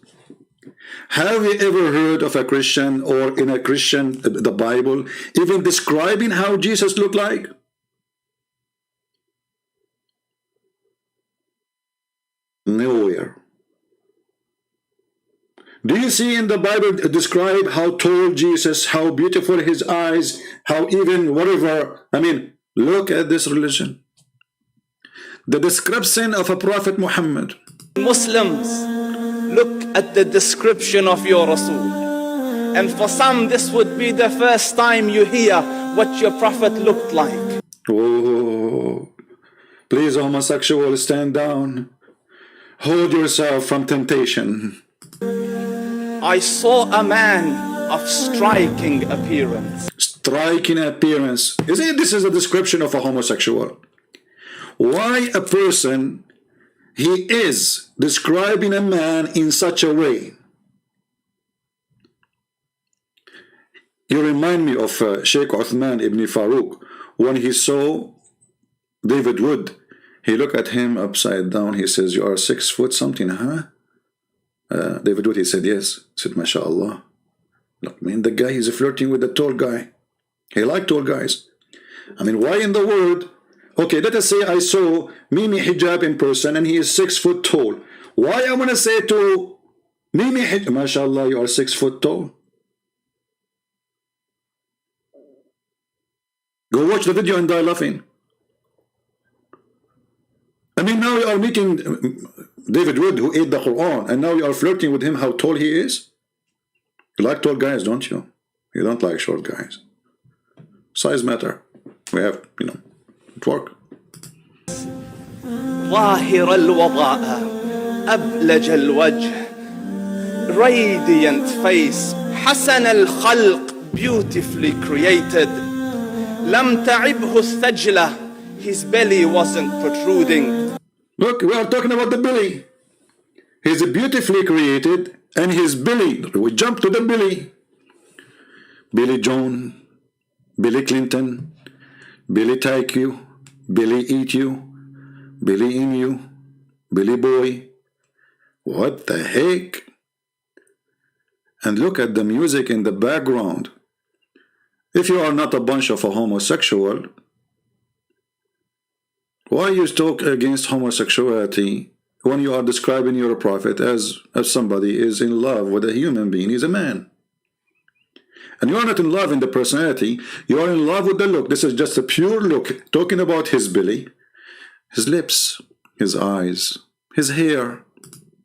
Have you ever heard of a Christian or in a Christian, the Bible, even describing how Jesus looked like? Nowhere. Do you see in the Bible describe how tall Jesus, how beautiful his eyes, how even whatever? I mean, look at this religion. The description of a Prophet Muhammad. Muslims, look at the description of your Rasul. And for some, this would be the first time you hear what your Prophet looked like. Oh, please, homosexuals, stand down. Hold yourself from temptation. I saw a man of striking appearance. Striking appearance. Isn't this is a description of a homosexual? Why a person, he is describing a man in such a way? You remind me of Sheikh Uthman ibn Farouk. When he saw David Wood, he looked at him upside down. He says, "You are 6 foot something, huh?" David Wood, he said, "Yes." He said, "MashaAllah." Look, I mean, the guy is flirting with the tall guy. He liked tall guys. I mean, why in the world? Okay, let us say I saw Mimi Hijab in person and he is 6 foot tall. Why I want to say to Mimi Hijab, MashaAllah, you are 6 foot tall? Go watch the video and die laughing. I mean, now you are meeting David Wood, who ate the Quran, and now you are flirting with him how tall he is. You like tall guys, don't you? You don't like short guys. Size matter. We have, you know, it work. ظاهر الوضاء أبلج الوجه radiant face حسن الخلق beautifully created لم تعبه الثجلة his belly wasn't protruding. Look, we are talking about the belly. He's beautifully created, and his belly, we jump to the belly. Billy Joan, Billy Clinton, Billy take you, Billy eat you, Billy in you, Billy boy. What the heck? And look at the music in the background. If you are not a bunch of a homosexual, why you talk against homosexuality when you are describing your prophet as somebody is in love with a human being? He's a man. And you are not in love in the personality, you are in love with the look. This is just a pure look, talking about his belly, his lips, his eyes, his hair.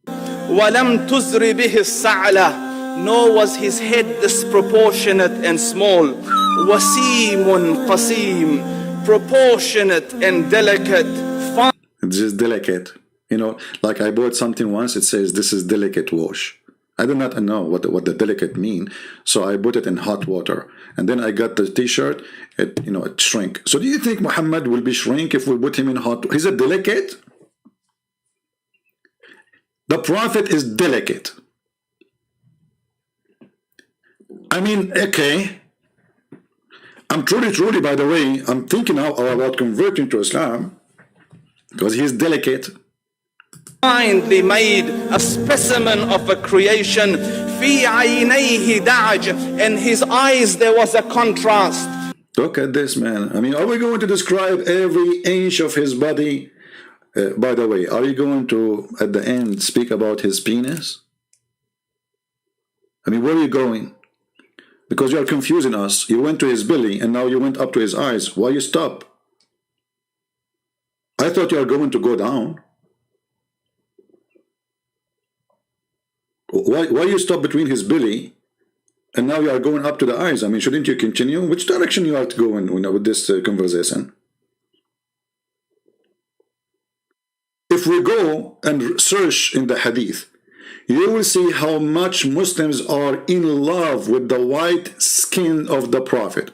ولم تزر به السعلة, nor was his head disproportionate and small. وسيم قسيم, proportionate and delicate. It's just delicate. You know, like I bought something once, it says this is delicate wash. I do not know what the delicate mean, so I put it in hot water, and then I got the t-shirt. It shrink. So do you think Muhammad will be shrink if we put him in hot? He's a delicate. The prophet is delicate. I mean, okay. I'm truly, by the way, I'm thinking now about converting to Islam because he's delicate. Kindly made a specimen of a creation. في عينيه دعج, in his eyes there was a contrast. Look at this man. I mean, are we going to describe every inch of his body? By the way, are you going to, at the end, speak about his penis? I mean, where are you going? Because you are confusing us. You went to his belly, and now you went up to his eyes. Why you stop? I thought you are going to go down. Why you stop between his belly, and now you are going up to the eyes? I mean, shouldn't you continue? Which direction you are to go in with this conversation? If we go and search in the hadith, you will see how much Muslims are in love with the white skin of the Prophet.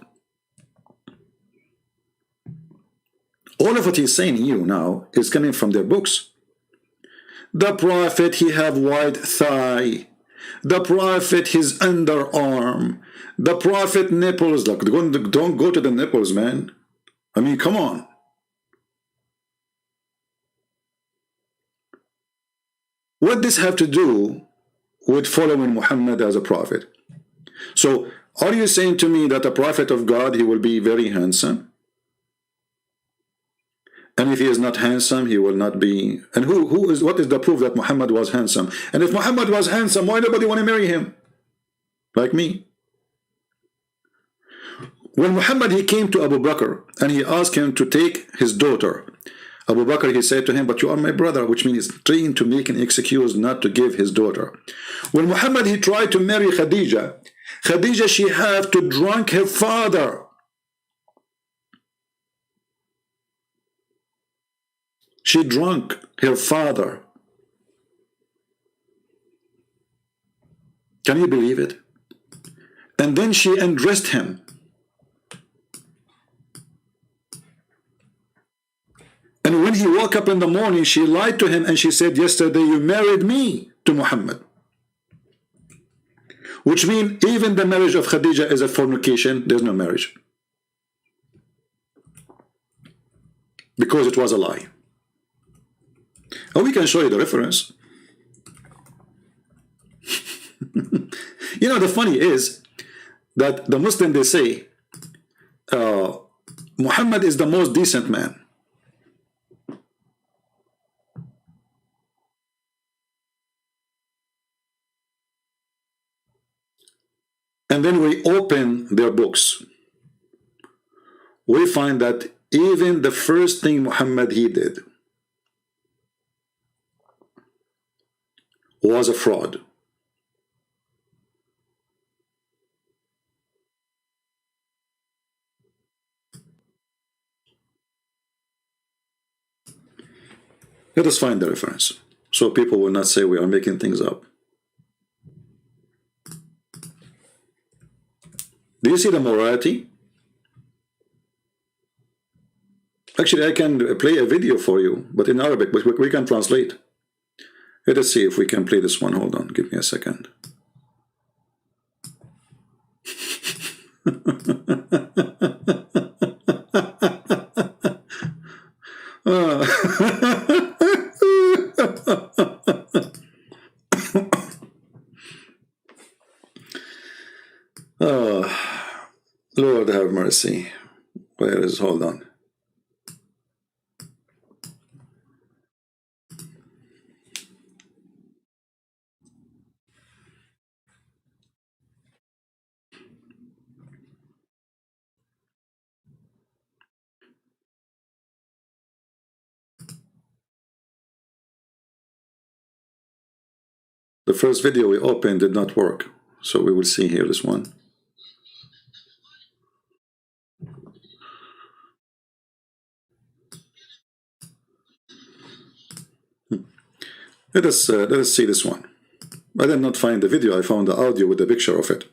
All of what he's saying you now is coming from their books. The Prophet, he have white thigh. The Prophet, his underarm. The Prophet nipples. Look, don't go to the nipples, man. I mean, come on. What does this have to do with following Muhammad as a prophet? So, are you saying to me that a prophet of God, he will be very handsome? And if he is not handsome, he will not be. And what is the proof that Muhammad was handsome? And if Muhammad was handsome, why nobody want to marry him? Like me. When Muhammad, he came to Abu Bakr and he asked him to take his daughter. Abu Bakr, he said to him, but you are my brother, which means he's trying to make an excuse not to give his daughter. When Muhammad, he tried to marry Khadija, she had to drunk her father. She drunk her father. Can you believe it? And then she undressed him. And when he woke up in the morning, she lied to him and she said, yesterday you married me to Muhammad. Which means even the marriage of Khadija is a fornication. There's no marriage. Because it was a lie. And we can show you the reference. You know, the funny is that the Muslim, they say, Muhammad is the most decent man. And then we open their books. We find that even the first thing Muhammad he did was a fraud. Let us find the reference, so people will not say we are making things up. Do you see the morality? Actually, I can play a video for you, but in Arabic, but we can translate. Let us see if we can play this one. Hold on, give me a second. Lord have mercy. Where is, hold on. The first video we opened did not work, so we will see here this one. Let us see this one. I did not find the video, I found the audio with the picture of it.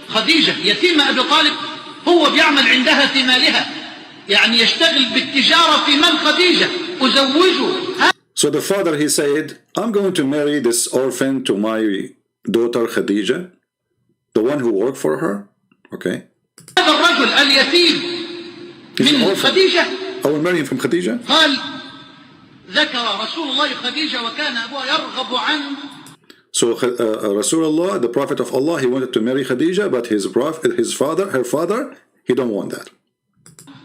خديجة يتيمة أبي طالب هو بيعمل عندها في مالها يعني يشتغل بالتجارة في مال خديجة أزوجه. So the father, he said, I'm going to marry this orphan to my daughter Khadija, the one who worked for her. Okay. هذا الرجل اليتيم من خديجة. I will marry him from Khadija. قال ذكر رسول الله خديجة وكان أبوها يرغب عنه. So Rasulullah, the Prophet of Allah, he wanted to marry Khadija, but her father, he don't want that.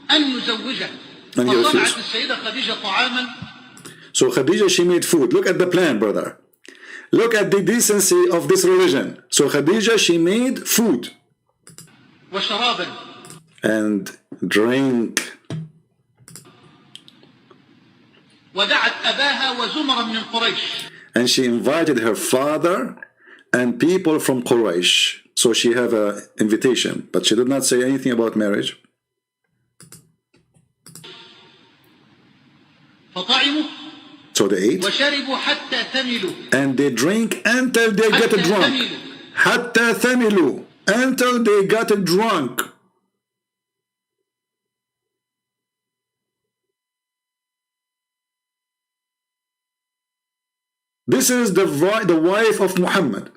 أن نزوجه. And he refused. السيدة خديجة طعاما. So Khadija, she made food. Look at the plan, brother. Look at the decency of this religion. So Khadija, she made food. وشرابا. And drink. ودعت أباها وزمرا من قريش. And she invited her father and people from Quraysh. So she have an invitation, but she did not say anything about marriage. فطعموا. So they ate. وشربوا حتى ثملوا. And they drink until they get drunk. حتى ثملوا. Until they got drunk. This is the wife of Muhammad.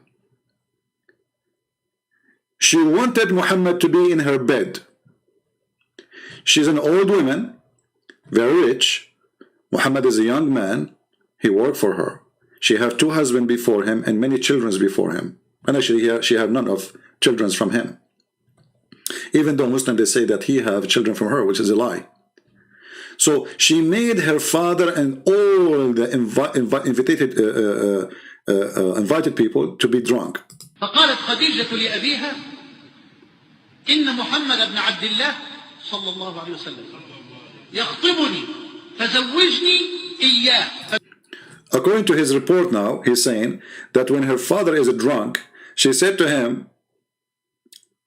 She wanted Muhammad to be in her bed. She's an old woman, very rich. Muhammad is a young man. He worked for her. she have 2 husbands before him and many children before him. And actually she have none of children from him. Even though Muslims, they say that he have children from her, which is a lie. So she made her father and all the invited people to be drunk. فقالت خديجة لأبيها إن محمد بن عبد الله صلى الله عليه وسلم يخطبني فزوجني إياه. According to his report now, he's saying that when her father is drunk, she said to him,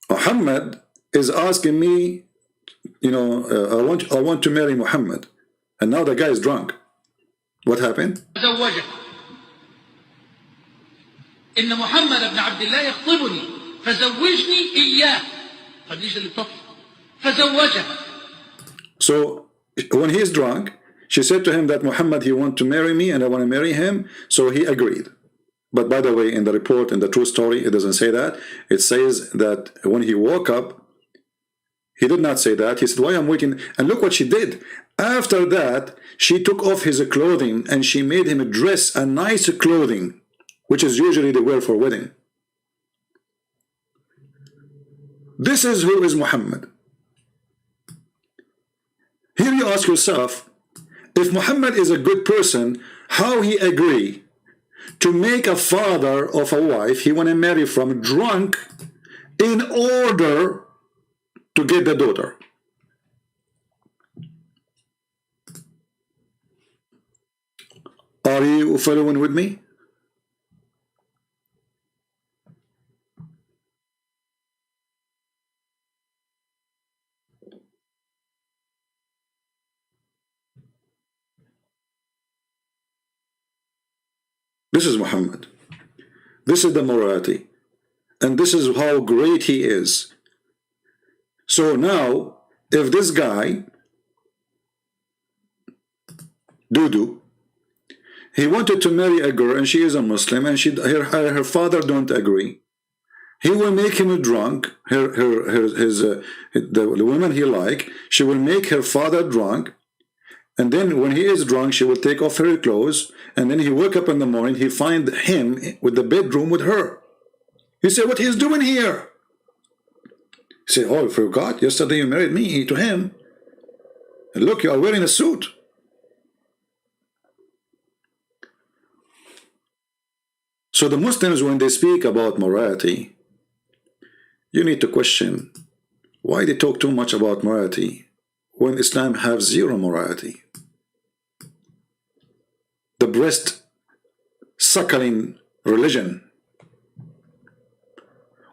Muhammad is asking me, you know, I want to marry Muhammad. And now the guy is drunk. What happened? زوجها إن محمد بن عبد الله يخطبني فزوجني إياه. خديجة اللي بتطلب فزوجها. So when he is drunk, she said to him that Muhammad, he want to marry me and I want to marry him. So he agreed. But by the way, in the report, in the true story, it doesn't say that. It says that when he woke up, he did not say that. He said, why I'm waiting? And look what she did. After that, she took off his clothing and she made him dress a nice clothing, which is usually they wear for wedding. This is who is Muhammad. Here you ask yourself, if Muhammad is a good person, how he agree to make a father of a wife he want to marry from drunk in order to get the daughter? Are you following with me? This is Muhammad. This is the morality. And this is how great he is. So now, if this guy, Dudu, he wanted to marry a girl and she is a Muslim and her father don't agree, he will make him drunk, the woman he like, she will make her father drunk, and then when he is drunk, she will take off her clothes, and then he wake up in the morning, he find him with the bedroom with her. He said, what he's doing here? He said, oh, I forgot, yesterday you married me to him. And look, you are wearing a suit. So the Muslims, when they speak about morality, you need to question why they talk too much about morality when Islam has zero morality. The breast suckling religion.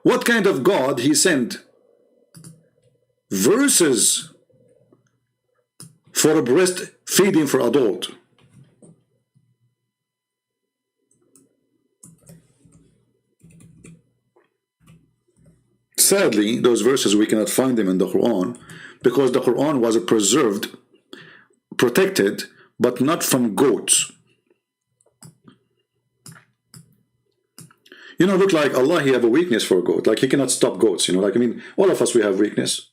What kind of God he sent verses for a breast feeding for adult? Sadly, those verses we cannot find them in the Quran because the Quran was preserved, protected, but not from goats. You know, look like Allah, he have a weakness for a goat. Like he cannot stop goats, you know. Like, I mean, all of us, we have weakness.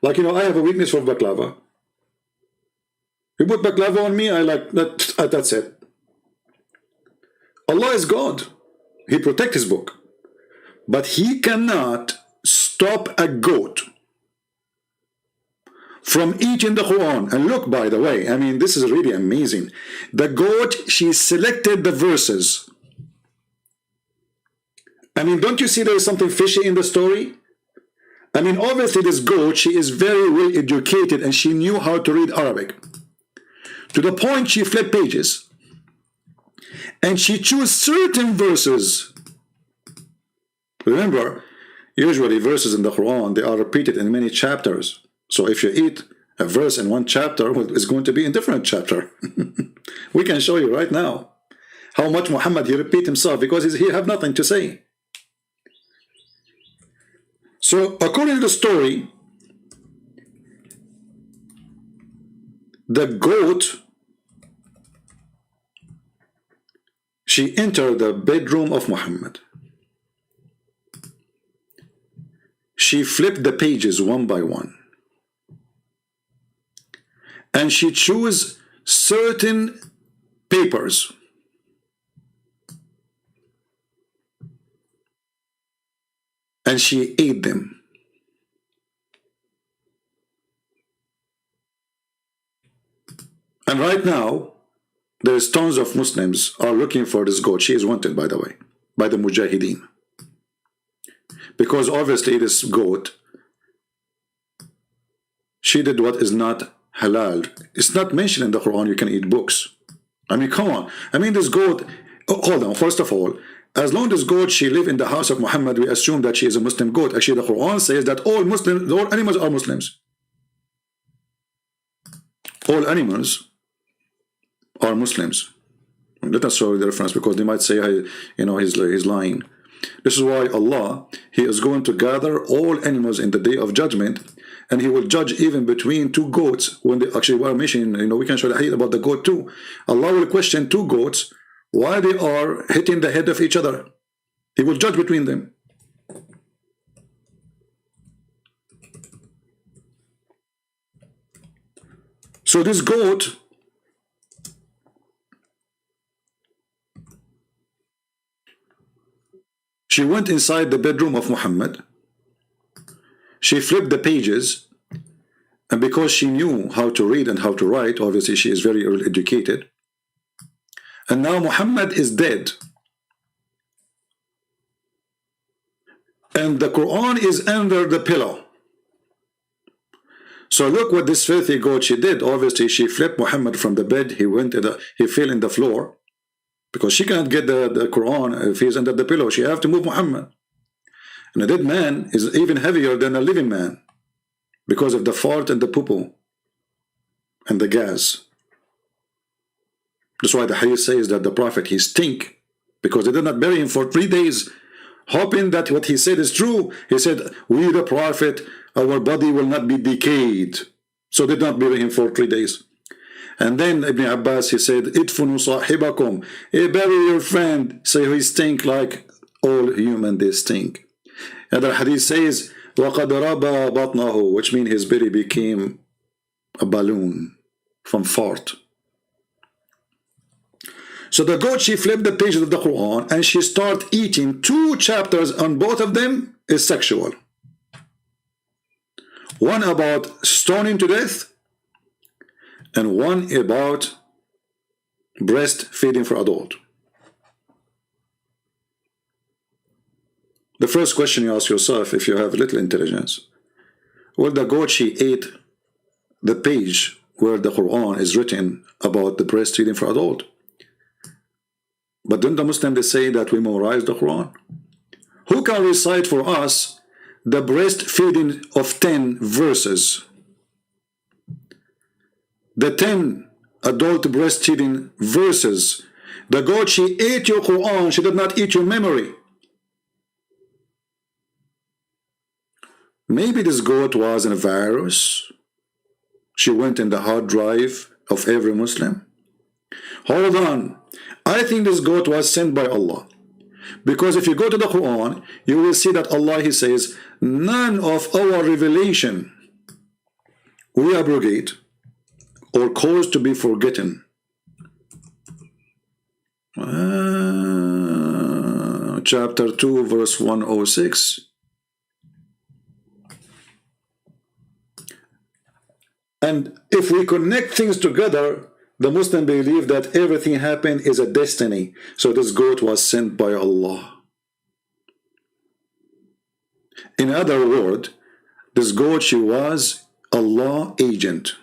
Like, you know, I have a weakness for baklava. You put baklava on me, I like, that's it. Allah is God. He protects his book. But he cannot stop a goat from eating the Quran. And look, by the way, I mean, this is really amazing. The goat, she selected the verses. I mean, don't you see there is something fishy in the story? I mean, obviously this goat, she is very well educated and she knew how to read Arabic. To the point she flipped pages. And she chose certain verses. Remember, usually verses in the Quran, they are repeated in many chapters. So if you eat a verse in one chapter, well, it's going to be in a different chapter. We can show you right now how much Muhammad, he repeat himself because he have nothing to say. So according to the story, the goat, she entered the bedroom of Muhammad. She flipped the pages one by one. And she chose certain papers. and she ate them. And right now, there's tons of Muslims are looking for this goat. She is wanted, by the way, by the Mujahideen. Because obviously this goat, she did what is not halal. It's not mentioned in the Quran you can eat books. I mean, come on. I mean, this goat, hold on, first of all, as long as goat, she live in the house of Muhammad, we assume that she is a Muslim goat. Actually, the Quran says that all Muslims, all animals are Muslims. All animals are Muslims. Let us show the reference, because they might say, you know, he's lying. This is why Allah, He is going to gather all animals in the day of judgment, and He will judge even between two goats. When they actually were mentioning, you know, we can show the hadith about the goat too. Allah will question two goats why they are hitting the head of each other. He will judge between them. So this goat, she went inside the bedroom of Muhammad. She flipped the pages, and because she knew how to read and how to write, obviously she is very well educated. And now Muhammad is dead. And the Quran is under the pillow. So look what this filthy goat she did. Obviously she flipped Muhammad from the bed. He fell in the floor. Because she can't get the Quran if he's under the pillow. She have to move Muhammad. And a dead man is even heavier than a living man, because of the fart and the poo-poo and the gas. That's why the hadith says that the Prophet, he stink, because they did not bury him for 3 days, hoping that what he said is true. He said, we the Prophet, our body will not be decayed. So they did not bury him for 3 days. And then Ibn Abbas, he said, idfunu sahibakum, bury your friend. Say he stink like all human, they stink. Another hadith says, وَقَدْ رَبَى بَطْنَهُ, which means his belly became a balloon from fart. So the goat, she flipped the pages of the Quran and she started eating. 2 chapters on both of them is sexual. One about stoning to death, and one about breastfeeding for adult. The first question you ask yourself, if you have little intelligence, well, the goat, she ate the page where the Quran is written about the breastfeeding for adult. But then the Muslims, they say that we memorize the Quran. Who can recite for us the breastfeeding of 10 verses? The 10 adult breastfeeding verses. The goat, she ate your Quran, she did not eat your memory. Maybe this goat was a virus. She went in the hard drive of every Muslim. Hold on. I think this goat was sent by Allah. Because if you go to the Quran, you will see that Allah, He says, none of our revelation we abrogate or cause to be forgotten. Chapter 2, verse 106. And if we connect things together, the Muslim believe that everything happened is a destiny. So this goat was sent by Allah. In other words, this goat, she was Allah agent.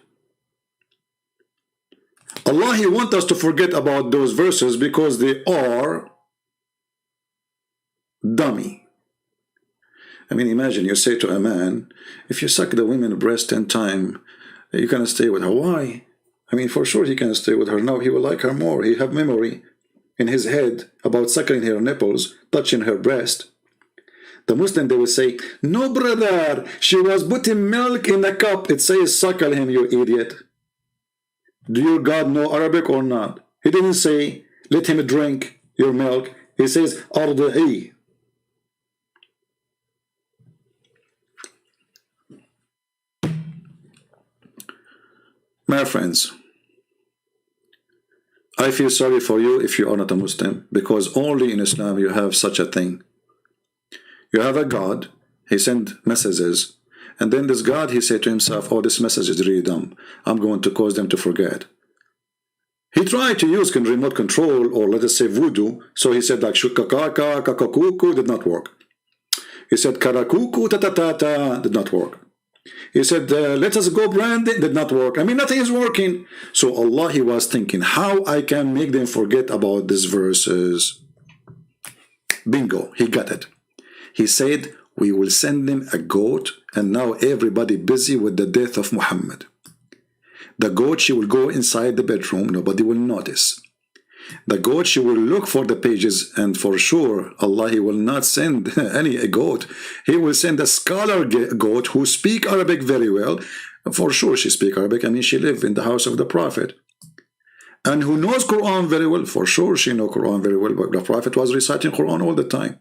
Allah, He wants us to forget about those verses because they are dummy. I mean, imagine you say to a man, if you suck the woman's breast 10 times, you can stay with her. Why? I mean, for sure he can stay with her. Now he will like her more. He have memory in his head about suckling her nipples, touching her breast. The Muslim, they will say, no, brother, she was putting milk in a cup. It says, suckle him, you idiot. Do your God know Arabic or not? He didn't say, let him drink your milk. He says, arda'i. My friends, I feel sorry for you if you are not a Muslim, because only in Islam you have such a thing. You have a God, he sent messages, and then this God, he said to himself, oh, this message is really dumb. I'm going to cause them to forget. He tried to use remote control, or let us say voodoo, so he said like shukakaka, kakakuku, did not work. He said karakuku, tatatata, did not work. He said, let us go branding, did not work. I mean, nothing is working. So Allah, he was thinking, how I can make them forget about these verses. Bingo, he got it. He said, we will send them a goat, and now everybody busy with the death of Muhammad. The goat, she will go inside the bedroom, nobody will notice. The goat, she will look for the pages, and for sure, Allah, he will not send any goat. He will send a scholar goat who speak Arabic very well. For sure, she speak Arabic. I mean, she lived in the house of the Prophet. And who knows Quran very well. For sure, she know Quran very well. But the Prophet was reciting Quran all the time.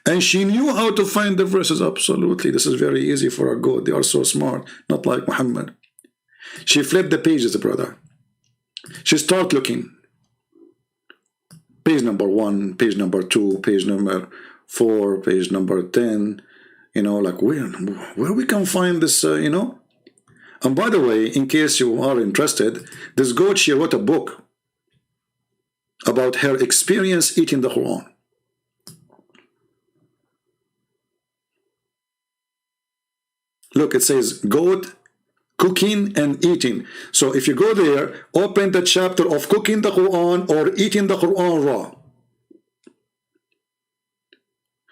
And she knew how to find the verses. Absolutely. This is very easy for a goat. They are so smart. Not like Muhammad. She flipped the pages, brother. She start looking. Page number 1, page number 2, page number 4, page number 10. You know, like where we can find this, you know? And by the way, in case you are interested, this goat, she wrote a book about her experience eating the Quran. Look, it says goat cooking and eating. So if you go there, open the chapter of cooking the Quran or eating the Quran raw.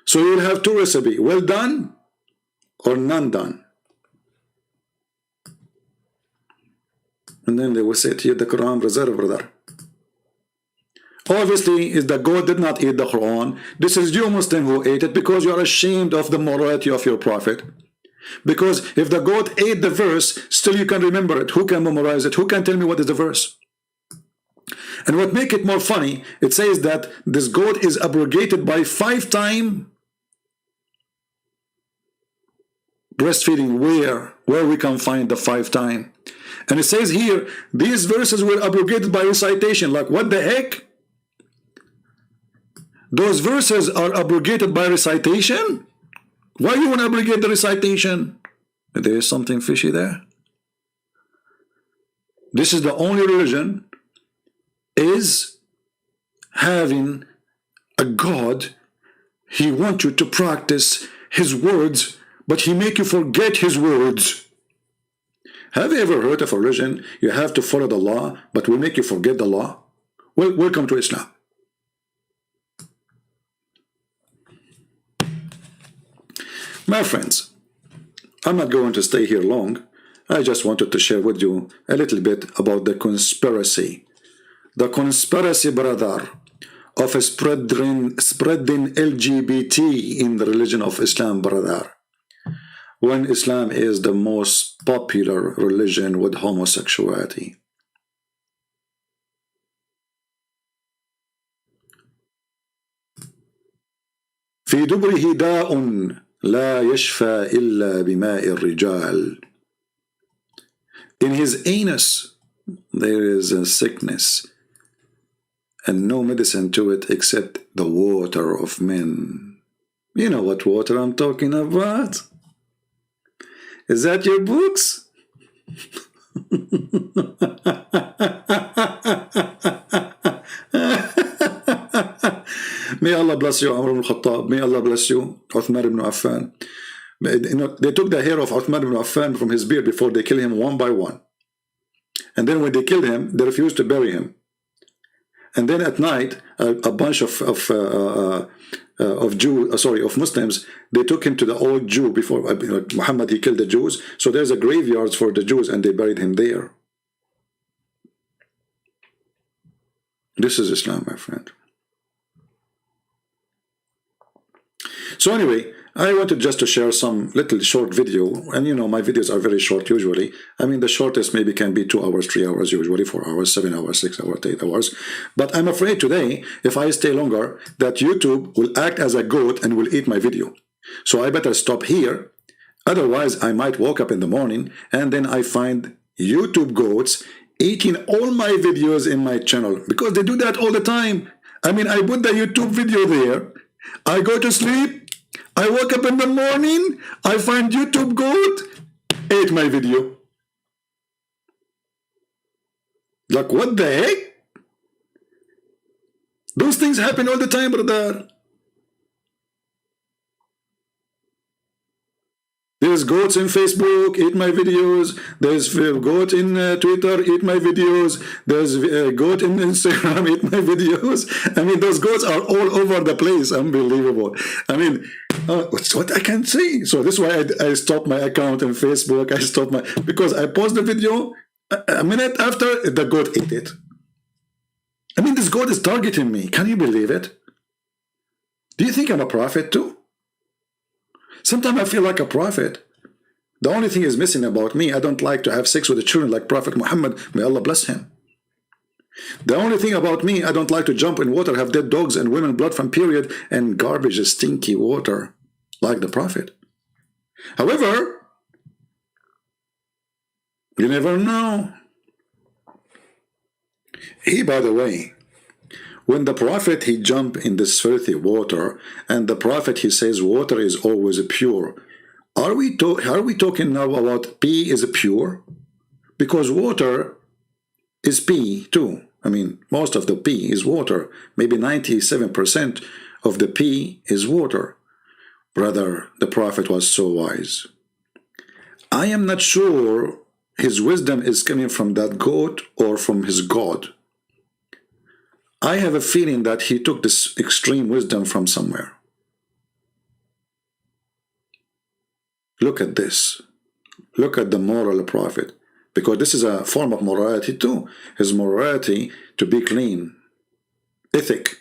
So you'll have two recipes, well done or none done. And then they will say to you, the Quran reserve, brother. Obviously, is the goat did not eat the Quran. This is you Muslim who ate it because you are ashamed of the morality of your prophet. Because if the goat ate the verse, still you can remember it. Who can memorize it? Who can tell me what is the verse? And what make it more funny, it says that this goat is abrogated by 5 times breastfeeding. Where we can find the 5 times? And it says here, these verses were abrogated by recitation. Like, what the heck? Those verses are abrogated by recitation? Why you want to abrogate the recitation? There is something fishy there. This is the only religion is having a God. He wants you to practice his words, but he make you forget his words. Have you ever heard of a religion you have to follow the law, but will make you forget the law? Well, welcome to Islam. My friends, I'm not going to stay here long. I just wanted to share with you a little bit about the conspiracy. The conspiracy, brother, of spreading LGBT in the religion of Islam, brother. When Islam is the most popular religion with homosexuality. في دبره داء لا يشفى إلا بماء الرجال. In his anus there is a sickness and no medicine to it except the water of men. You know what water I'm talking about? Is that your books? May Allah bless you, Umar ibn Khattab. May Allah bless you, Uthman ibn Affan. You know, they took the hair of Uthman ibn Affan from his beard before they killed him one by one. And then when they killed him, they refused to bury him. And then at night, a bunch of Muslims, they took him to the old Jew before Muhammad. He killed the Jews, so there's a graveyard for the Jews, and they buried him there. This is Islam, my friend. So anyway, I wanted just to share some little short video, and you know my videos are very short usually. I mean the shortest maybe can be 2 hours, 3 hours usually, 4 hours, 7 hours, 6 hours, 8 hours. But I'm afraid today, if I stay longer, that YouTube will act as a goat and will eat my video. So I better stop here. Otherwise, I might wake up in the morning and then I find YouTube goats eating all my videos in my channel, because they do that all the time. I mean, I put the YouTube video there, I go to sleep, I woke up in the morning, I find YouTube goat, ate my video. Like, what the heck? Those things happen all the time, brother. There's goats in Facebook, eat my videos. There's goat in Twitter, eat my videos. There's goat in Instagram, eat my videos. I mean, those goats are all over the place. Unbelievable. I mean, what I can say. So this is why I stopped my account on Facebook. I stopped because I post the video, a minute after, the goat ate it. I mean, this goat is targeting me. Can you believe it? Do you think I'm a prophet too? Sometimes I feel like a prophet. The only thing is missing about me, I don't like to have sex with the children like Prophet Muhammad, may Allah bless him. The only thing about me, I don't like to jump in water, have dead dogs and women blood from period and garbage, stinky water like the Prophet. However, you never know. By the way, when the Prophet, he jumped in this filthy water, and the Prophet, he says water is always pure. Are we talking now about pee is pure? Because water is pee too. I mean, most of the pee is water. Maybe 97% of the pee is water. Brother, the Prophet was so wise. I am not sure his wisdom is coming from that goat or from his God. I have a feeling that he took this extreme wisdom from somewhere. Look at this. Look at the moral prophet. Because this is a form of morality too. His morality to be clean. Ethic.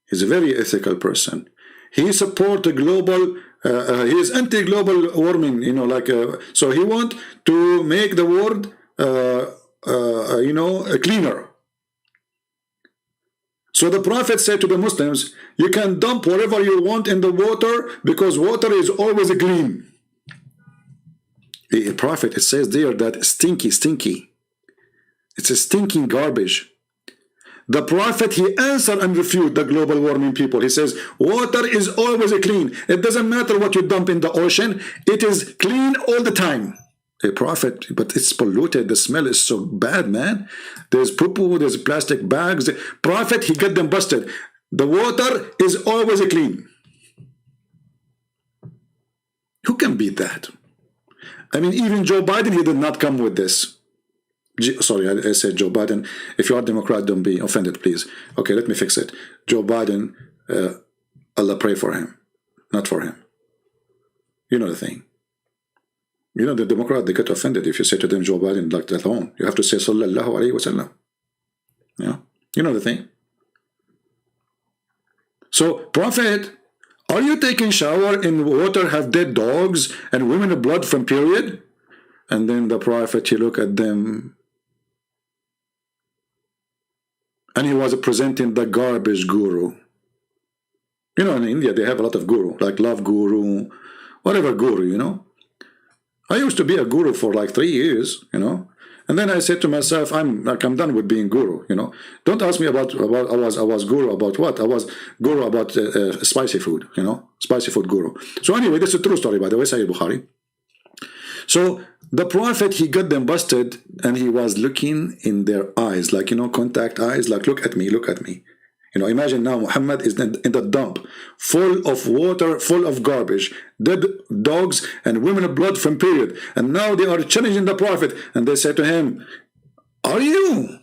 He's a very ethical person. He supports the global, he is anti-global warming, you know, so he wants to make the world, cleaner. So the Prophet said to the Muslims, you can dump whatever you want in the water because water is always clean. The Prophet, it says there that stinky. It's a stinking garbage. The Prophet, he answered and refuted the global warming people. He says, water is always clean. It doesn't matter what you dump in the ocean. It is clean all the time. A Prophet, but it's polluted. The smell is so bad, man. There's poo-poo, there's plastic bags. The Prophet, he got them busted. The water is always clean. Who can beat that? I mean, even Joe Biden, he did not come with this. Sorry, I said Joe Biden. If you are Democrat, don't be offended, please. Okay, let me fix it. Joe Biden, Allah pray for him, not for him. You know the thing. You know, the Democrat, they get offended if you say to them, Joe Biden, like that on. You have to say, Sallallahu Alaihi Wasallam. Yeah, you know the thing. So, Prophet, are you taking shower in water, have dead dogs, and women of blood from period? And then the Prophet, he looked at them, and he was presenting the garbage guru. You know, in India, they have a lot of guru, like love guru, whatever guru, you know. I used to be a guru for like 3 years, you know, and then I said to myself, I'm done with being guru, you know. Don't ask me about I was guru about what? I was guru about spicy food, you know, spicy food guru. So anyway, this is a true story, by the way, Sahih Bukhari. So the Prophet, he got them busted, and he was looking in their eyes, like, you know, contact eyes, like, look at me, look at me. You know, imagine now Muhammad is in the dump, full of water, full of garbage, dead dogs and women of blood from period. And now they are challenging the Prophet, and they say to him, are you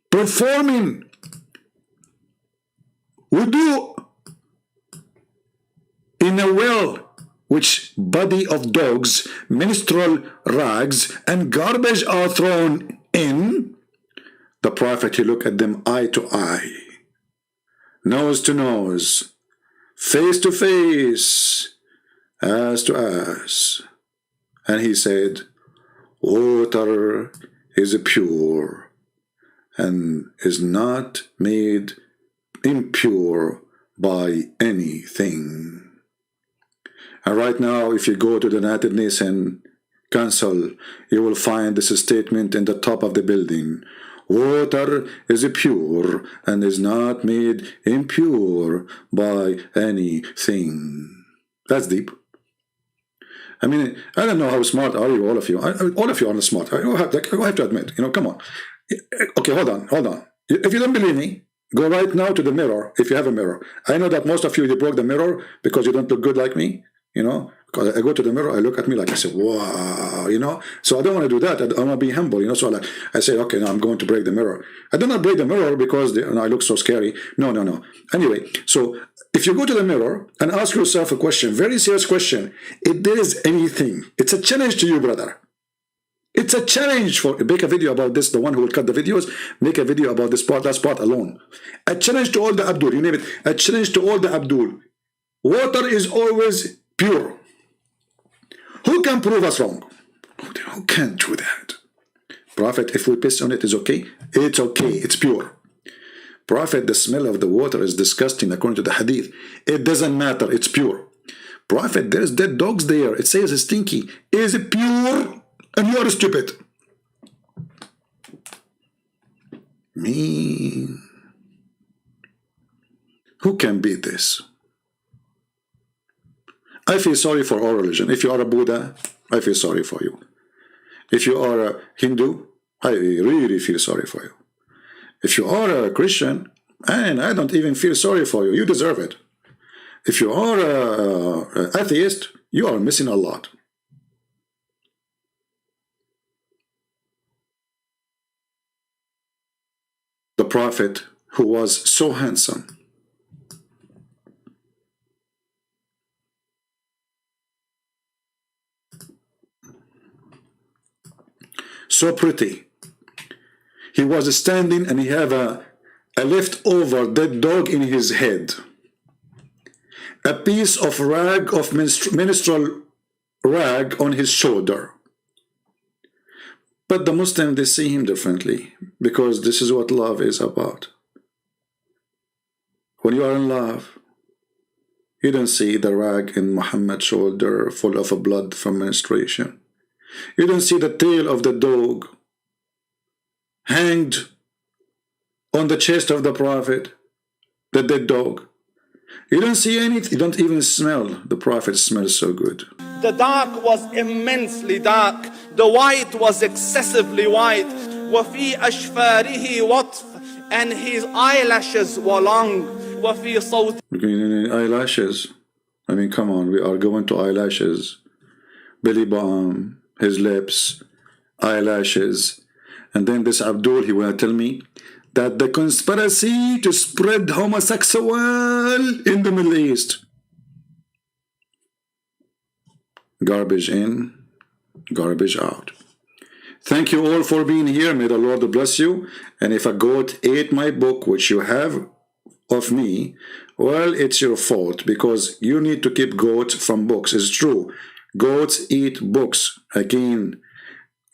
performing wudu in a well which body of dogs, menstrual rags, and garbage are thrown in? The Prophet, he looked at them eye to eye, nose to nose, face to face, ass to ass. And he said, water is pure and is not made impure by anything. And right now, if you go to the United Nations Council, you will find this statement in the top of the building. Water is pure and is not made impure by anything. That's deep. I mean, I don't know how smart are you, all of you. All of you are not smart. I have to admit, come on. Okay, hold on. If you don't believe me, go right now to the mirror, if you have a mirror. I know that most of you broke the mirror because you don't look good like me, because I go to the mirror, I look at me like I say, wow, so I don't want to do that. I want to be humble, so I say, okay, now I'm going to break the mirror. I do not break the mirror because I look so scary. No. Anyway, so if you go to the mirror and ask yourself a question, very serious question, if there is anything, it's a challenge to you, brother. It's a challenge make a video about this, the one who will cut the videos, make a video about this part, that part alone. A challenge to all the Abdul, you name it, a challenge to all the Abdul. Water is always pure. Who can prove us wrong? Who can do that? Prophet, if we piss on it, is okay? It's okay, it's pure. Prophet, the smell of the water is disgusting according to the hadith. It doesn't matter, it's pure. Prophet, there's dead dogs there. It says it's stinky. Is it pure? And you are stupid. Me. Who can beat this? I feel sorry for all religion. If you are a Buddha, I feel sorry for you. If you are a Hindu, I really feel sorry for you. If you are a Christian, and I don't even feel sorry for you. You deserve it. If you are an atheist, you are missing a lot. The Prophet, who was so handsome, so pretty, he was standing and he had a leftover dead dog in his head, a piece of rag, of menstrual rag on his shoulder. But the Muslims, they see him differently, because this is what love is about. When you are in love, you don't see the rag in Muhammad's shoulder full of blood from menstruation. You don't see the tail of the dog hanged on the chest of the Prophet, the dead dog. You don't see anything. You don't even smell. The Prophet smells so good. The dark was immensely dark. The white was excessively white. وَفِي أَشْفَارِهِ وَطْفٌ, and his eyelashes were long. وَفِي صَوْتِ, eyelashes. I mean, come on, we are going to eyelashes. Belly balm, his lips, eyelashes. And then this Abdul, he will tell me that the conspiracy to spread homosexual in the Middle East. Garbage in, garbage out. Thank you all for being here. May the Lord bless you. And if a goat ate my book, which you have of me, well, it's your fault, because you need to keep goats from books. It's true. Goats eat books. Again,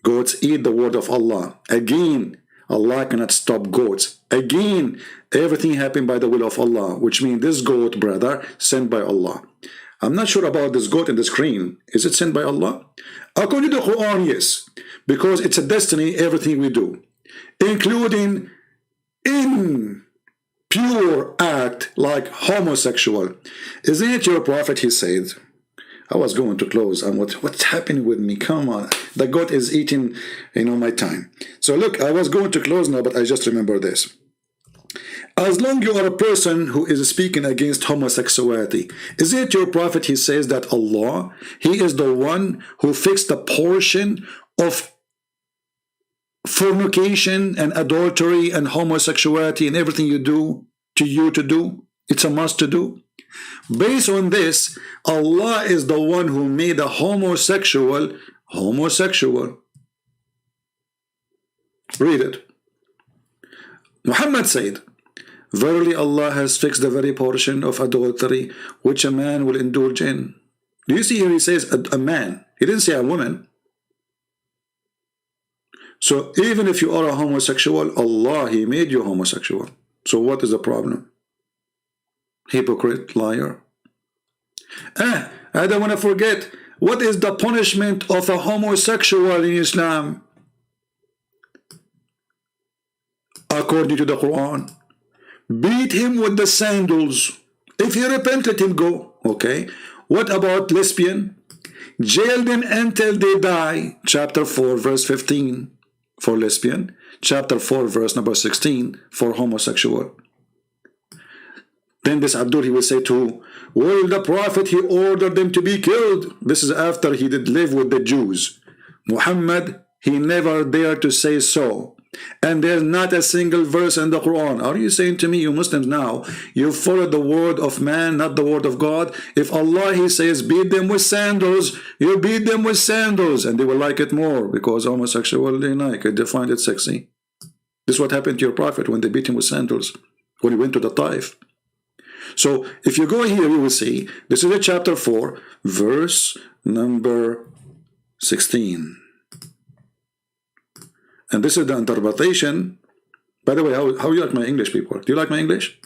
goats eat the word of Allah. Again, Allah cannot stop goats. Again, everything happened by the will of Allah, which means this goat, brother, sent by Allah. I'm not sure about this goat in the screen. Is it sent by Allah? According to the Quran, yes. Because it's a destiny, everything we do. Including impure act like homosexual. Isn't it your Prophet, he said? I was going to close. And what's happening with me? Come on. The goat is eating, my time. So look, I was going to close now, but I just remember this. As long you are a person who is speaking against homosexuality, is it your Prophet, he says that Allah, he is the one who fixed the portion of fornication and adultery and homosexuality and everything you do to do? It's a must to do. Based on this, Allah is the one who made a homosexual. Read it. Muhammad said, verily Allah has fixed the very portion of adultery which a man will indulge in. Do you see here he says a man? He didn't say a woman. So even if you are a homosexual, Allah, he made you homosexual. So what is the problem? Hypocrite, liar. I don't want to forget, what is the punishment of a homosexual in Islam? according to the Quran. Beat him with the sandals. If he repent, let him go. Okay. What about lesbian? Jail them until they die. Chapter 4 verse 15 for lesbian. Chapter 4 verse number 16 for homosexual. Then this Abdul, he will say to, well, the Prophet, he ordered them to be killed. This is after he did live with the Jews. Muhammad, he never dared to say so. And there's not a single verse in the Quran. Are you saying to me, you Muslims now, you follow the word of man, not the word of God? If Allah, he says, beat them with sandals, you beat them with sandals, and they will like it more because homosexual, they like it, they find it sexy. This is what happened to your Prophet when they beat him with sandals, when he went to the Taif. So if you go here, you will see, this is a chapter 4, verse number 16. And this is the interpretation. By the way, how you like my English, people? Do you like my English?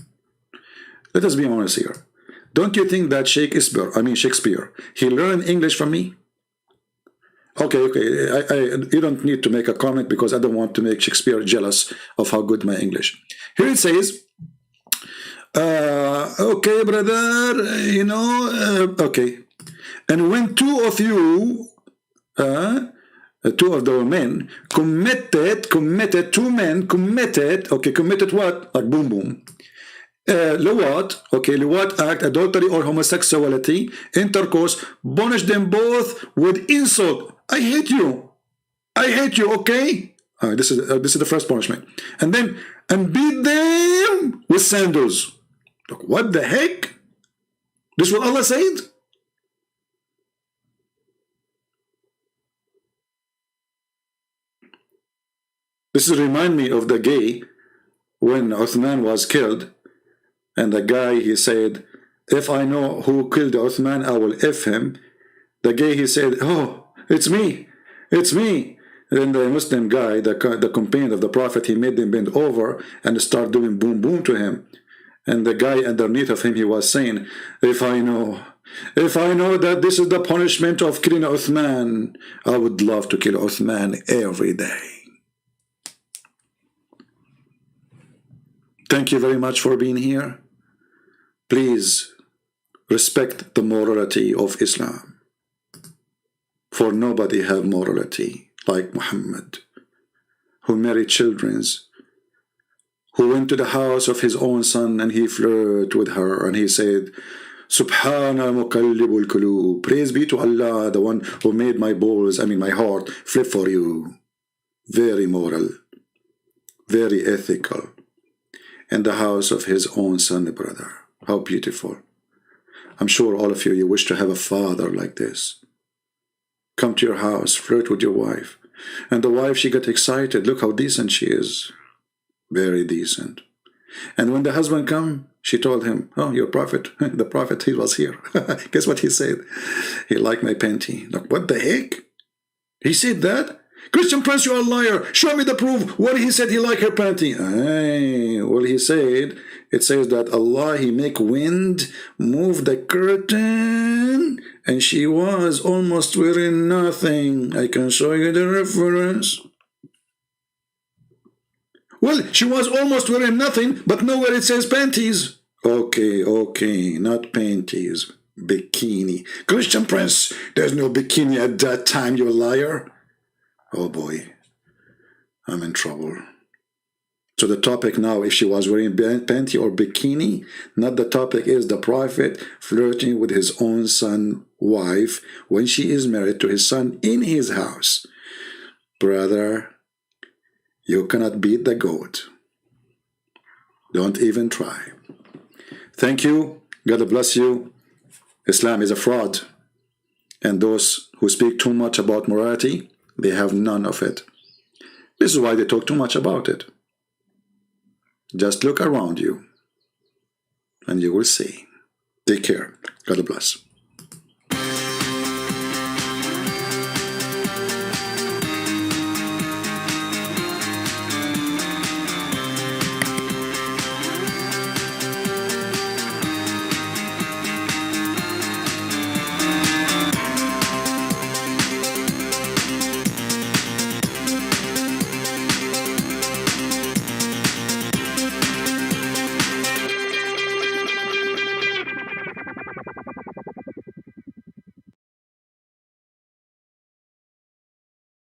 Let us be honest here. Don't you think that Shakespeare, he learned English from me? Okay, you don't need to make a comment because I don't want to make Shakespeare jealous of how good my English. Here it says, okay, brother, okay. And when two of you, two of the men committed what? Like boom boom. Liwat act, adultery or homosexuality, intercourse, punish them both with insult. I hate you, okay? This is the first punishment. And beat them with sandals. Look, what the heck? This is what Allah said? This remind me of the gay when Uthman was killed, and the guy, he said, if I know who killed Uthman, I will F him. The gay, he said, oh, it's me. Then the Muslim guy, the companion of the Prophet, he made them bend over and start doing boom boom to him. And the guy underneath of him, he was saying, if I know that this is the punishment of killing Uthman, I would love to kill Uthman every day. Thank you very much for being here. Please respect the morality of Islam. For nobody have morality like Muhammad, who married children, who went to the house of his own son and he flirted with her and he said, Subhana muqallibul qulub. Praise be to Allah, the one who made my heart flip for you. Very moral, very ethical. In the house of his own son, brother. How beautiful. I'm sure all of you wish to have a father like this. Come to your house, flirt with your wife. And the wife, she got excited. Look how decent she is. Very decent. And when the husband come, she told him, oh, your prophet, the prophet, he was here. Guess what he said? He liked my panty. Look, what the heck? He said that? Christian Prince, you're a liar. Show me the proof. What he said he liked her panty. Well, he said, it says that Allah, he make wind move the curtain and she was almost wearing nothing. I can show you the reference. Well, she was almost wearing nothing, but nowhere it says panties. Okay, not panties. Bikini. Christian Prince, there's no bikini at that time, you liar. Oh boy, I'm in trouble. So the topic now, if she was wearing panty or bikini, not the topic is the Prophet flirting with his own son, wife, when she is married to his son in his house. Brother, you cannot beat the goat. Don't even try. Thank you. God bless you. Islam is a fraud. And those who speak too much about morality, they have none of it. This is why they talk too much about it. Just look around you and you will see. Take care. God bless.